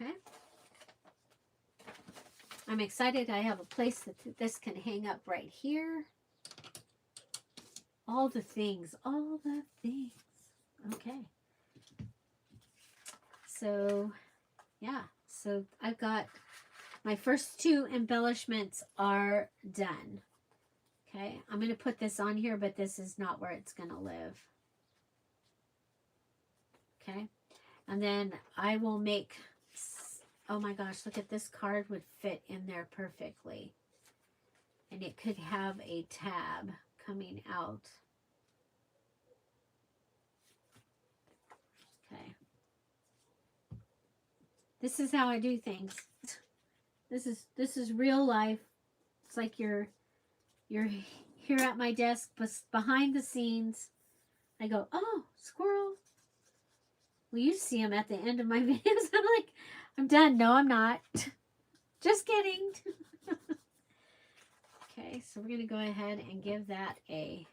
Okay. I'm excited. I have a place that this can hang up right here. All the things, all the things. Okay. So, yeah. So I've got my first 2 embellishments are done. Okay. I'm going to put this on here, but this is not where it's going to live. Okay. And then I will make, oh my gosh, look at this card would fit in there perfectly. And it could have a tab coming out. Okay. This is how I do things. This is real life. It's like you're here at my desk, but behind the scenes, I go, oh, squirrel. Well, you see them at the end of my videos. I'm like, I'm done. No, I'm not. Just kidding. Okay, so we're going to go ahead and give that a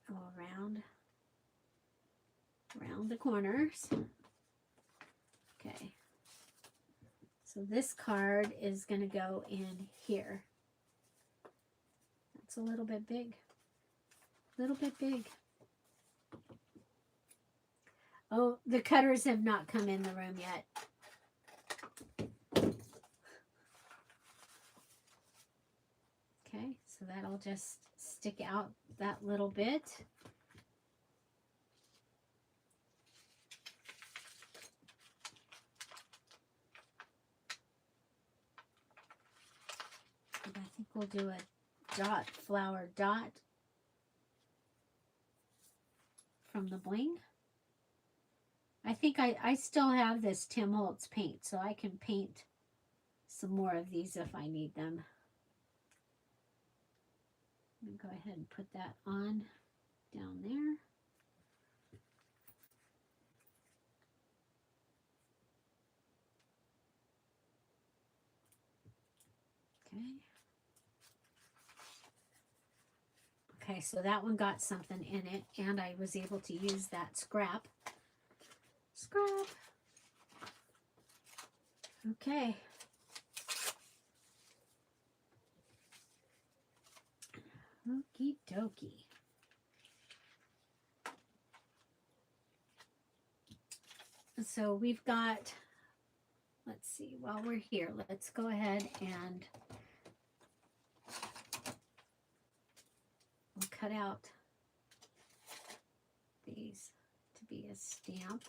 go around the corners. Okay. So this card is going to go in here. That's a little bit big. A little bit big. Oh, the cutters have not come in the room yet. Okay, so that'll just stick out that little bit. And I think we'll do a dot, flower dot from the bling. I think I still have this Tim Holtz paint, so I can paint some more of these if I need them. I'm going to go ahead and put that on down there. Okay. Okay, so that one got something in it, and I was able to use that scrap. Okay. Okie dokie. So we've got, let's see, while we're here, let's go ahead and we'll cut out these to be a stamp.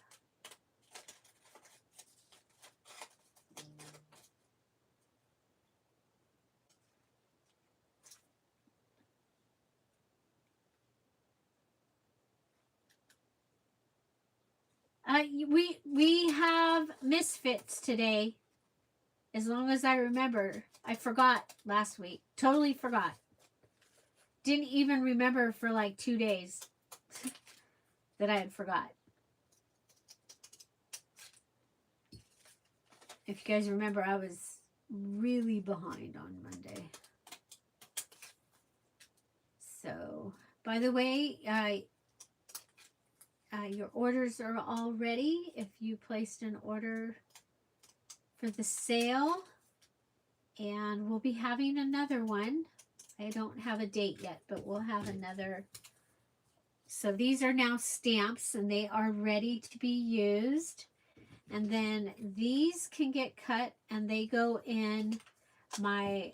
We have misfits today. As long as I remember. I forgot last week. Totally forgot. Didn't even remember for like 2 days that I had forgot. If you guys remember, I was really behind on Monday. So, by the way, your orders are all ready. If you placed an order for the sale, and we'll be having another one. I don't have a date yet, but we'll have another. So these are now stamps, and they are ready to be used. And then these can get cut, and they go in my,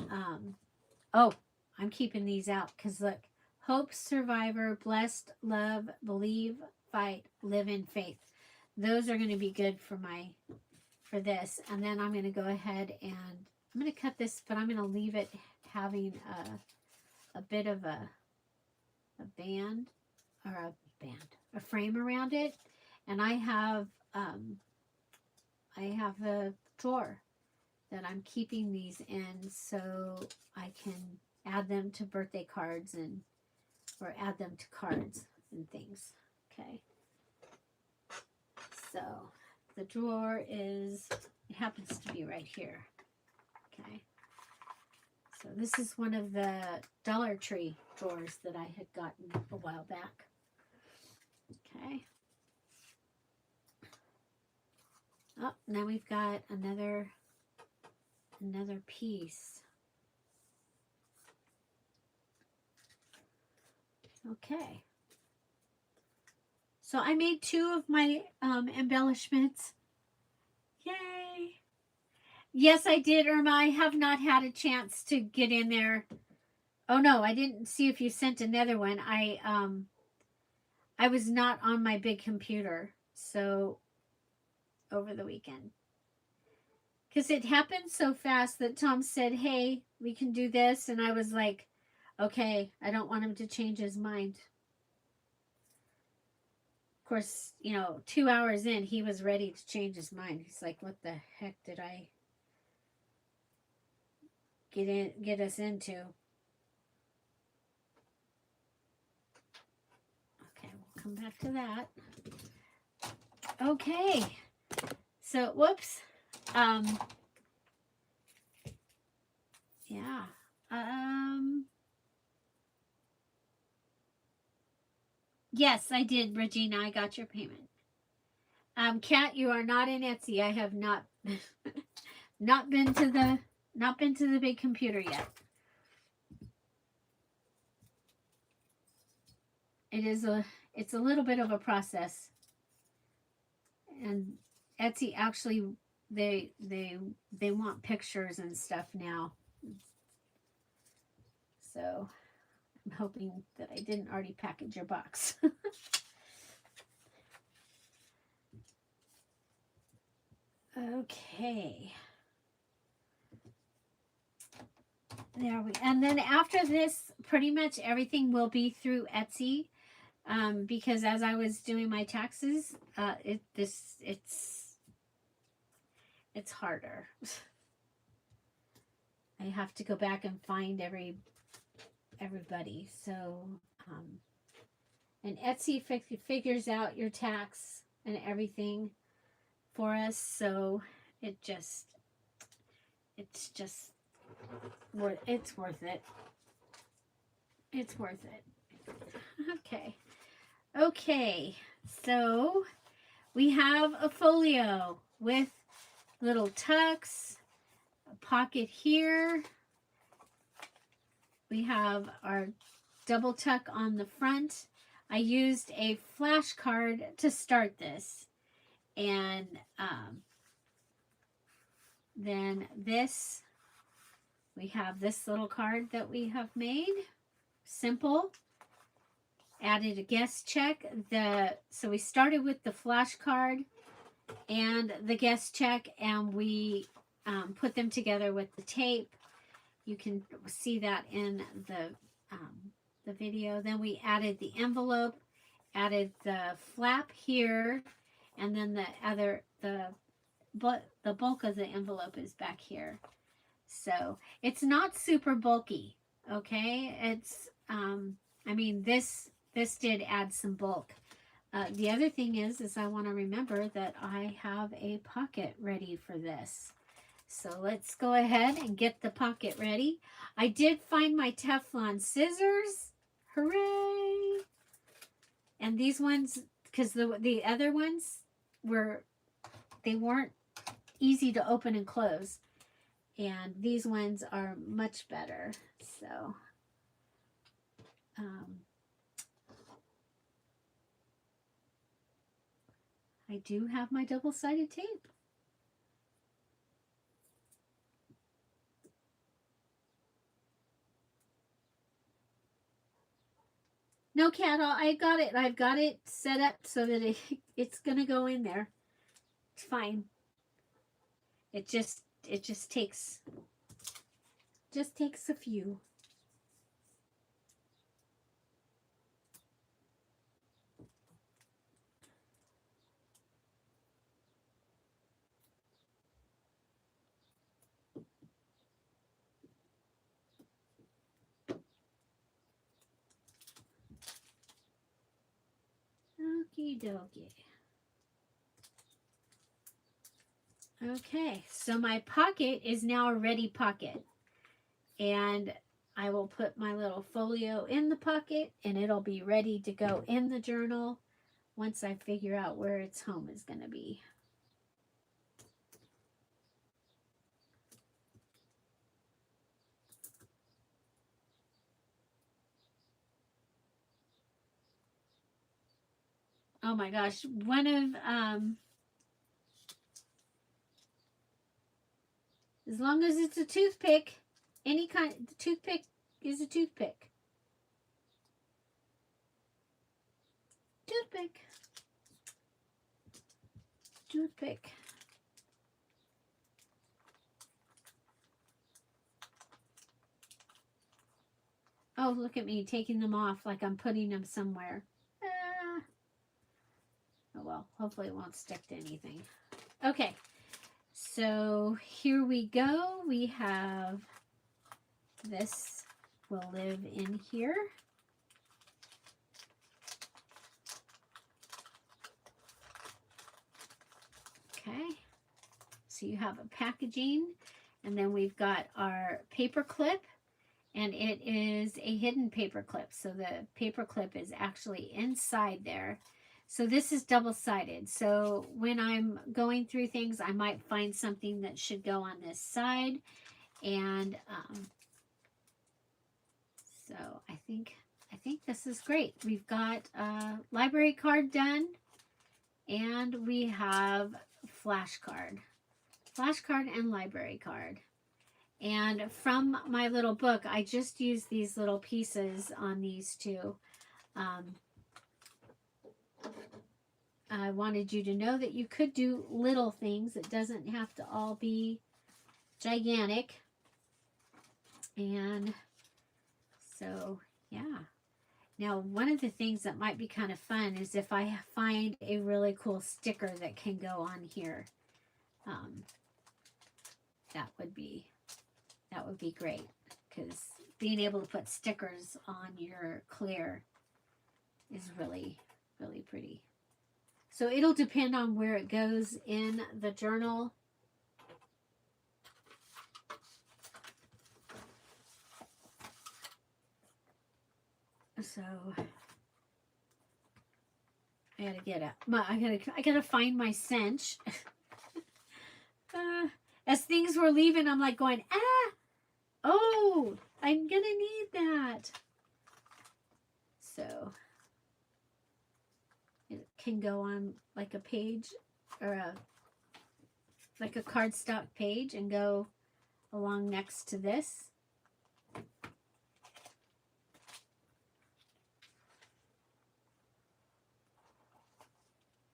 oh, I'm keeping these out because look, hope, survivor, blessed, love, believe, fight, live in faith. Those are going to be good for this. And then I'm going to go ahead and I'm going to cut this, but I'm going to leave it having a bit of a band or a frame around it. And I have a drawer that I'm keeping these in so I can add them to birthday cards or add them to cards and things. Okay. So the drawer it happens to be right here. Okay. So this is one of the Dollar Tree drawers that I had gotten a while back. And then we've got another piece. Okay. So I made 2 of my embellishments. Yay! Yes, I did, Irma. I have not had a chance to get in there. Oh no, I didn't see if you sent another one. I was not on my big computer, so over the weekend. Because it happened so fast that Tom said, hey, we can do this. And I was like, okay, I don't want him to change his mind. Of course, you know, 2 hours in, he was ready to change his mind. He's like, what the heck did I get us into? Okay, we'll come back to that. Okay. So, whoops. Yeah. Yes, I did, Regina. I got your payment. Kat, you are not in Etsy. I have not not been to the big computer yet. It's a little bit of a process. And Etsy actually they want pictures and stuff now. So I'm hoping that I didn't already package your box. Okay. There we, and then after this, pretty much everything will be through Etsy, because as I was doing my taxes, it's harder. I have to go back and find everybody. So, and Etsy figures out your tax and everything for us. So it's just it's worth it. It's worth it. Okay. So we have a folio with little tucks, a pocket here. We have our double tuck on the front. I used a flashcard to start this. And then this, we have this little card that we have made. Simple. Added a guest check. So we started with the flashcard and the guest check, and we put them together with the tape. You can see that in the video. Then we added the envelope, added the flap here, and then the bulk of the envelope is back here. So it's not super bulky, okay? It's I mean, this did add some bulk. The other thing is I want to remember that I have a pocket ready for this. So let's go ahead and get the pocket ready. I did find my Teflon scissors. Hooray! And these ones, because the other ones they weren't easy to open and close. And these ones are much better. So, I do have my double-sided tape. No, Cat, I got it. I've got it set up so that it's going to go in there. It's fine. It just takes a few. Okie dokie. Okay, so my pocket is now a ready pocket. And I will put my little folio in the pocket, and it'll be ready to go in the journal once I figure out where its home is going to be. oh my gosh, one of, as long as it's a toothpick, any kind, the toothpick is a toothpick. Toothpick. Toothpick. Oh, look at me taking them off like I'm putting them somewhere. Ah. Oh well, hopefully it won't stick to anything. Okay, so here we go. We have this will live in here. Okay, so you have a packaging, and then we've got our paper clip, and it is a hidden paper clip. So the paper clip is actually inside there. So this is double-sided. So when I'm going through things, I might find something that should go on this side. And so I think this is great. We've got a library card done, and we have flashcard and library card. And from my little book, I just used these little pieces on these two. I wanted you to know that you could do little things. It doesn't have to all be gigantic. And so, yeah. Now, one of the things that might be kind of fun is if I find a really cool sticker that can go on here. That would be great, because being able to put stickers on your clear is really, really pretty. So it'll depend on where it goes in the journal. So I gotta get up. I gotta find my cinch. As things were leaving, I'm like going, oh, I'm gonna need that. So it can go on like a page or like a cardstock page and go along next to this.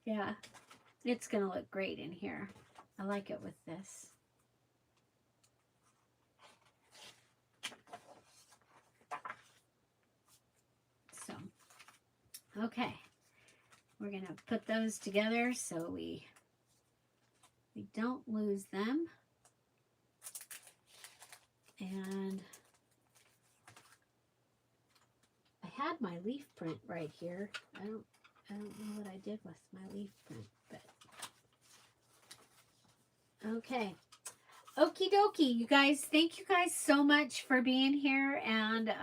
Yeah, it's gonna look great in here. I like it with this. So, okay, we're gonna put those together so we don't lose them. And I had my leaf print right here. I don't know what I did with my leaf print, but okay. Okie dokie, you guys. Thank you guys so much for being here and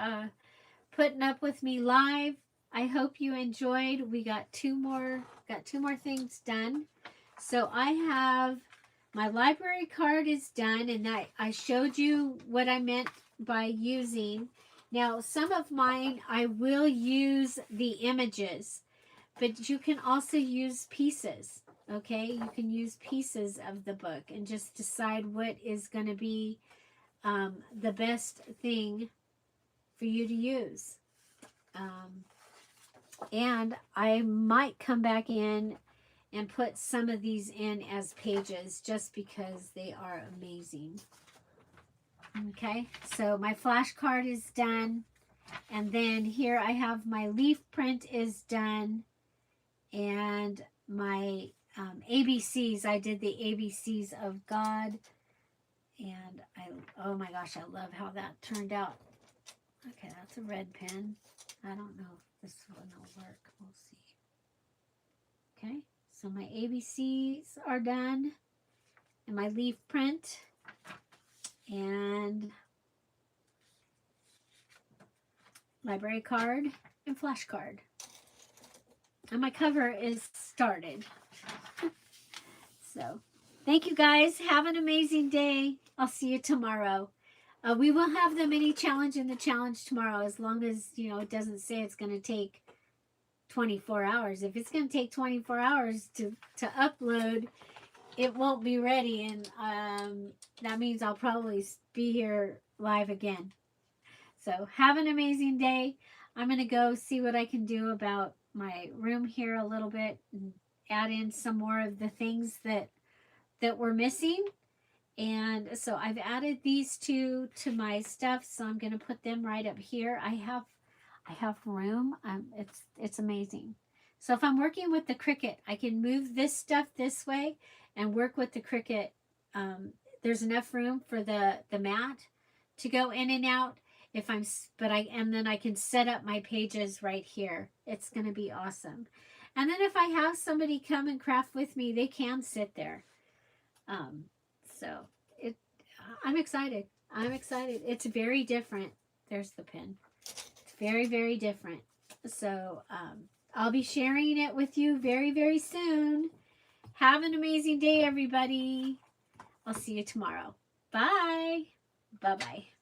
putting up with me live. I hope you enjoyed. We got two more things done. So I have my library card is done, and I showed you what I meant by using. Now, some of mine I will use the images, but you can also use pieces. Okay, you can use pieces of the book and just decide what is going to be the best thing for you to use. And I might come back in and put some of these in as pages just because they are amazing. Okay, so my flashcard is done. And then here I have my leaf print is done. And my ABCs, I did the ABCs of God. And oh my gosh, I love how that turned out. Okay, that's a red pen. I don't know if this one will work. We'll see. Okay, so my ABCs are done. And my leaf print. And library card and flashcard. And my cover is started. So, thank you guys. Have an amazing day. I'll see you tomorrow. We will have the mini challenge and the challenge tomorrow, as long as, you know, it doesn't say it's going to take 24 hours. If it's going to take 24 hours to upload, it won't be ready. And that means I'll probably be here live again. So have an amazing day. I'm going to go see what I can do about my room here a little bit and add in some more of the things that were missing. And so I've added these two to my stuff, so I'm going to put them right up here. I have room. It's amazing. So if I'm working with the Cricut, I can move this stuff this way and work with the Cricut. There's enough room for the mat to go in and out. And then I can set up my pages right here. It's going to be awesome. And then if I have somebody come and craft with me, they can sit there. So I'm excited. I'm excited. It's very different. There's the pin. It's very, very different. So, I'll be sharing it with you very, very soon. Have an amazing day, everybody. I'll see you tomorrow. Bye. Bye-bye.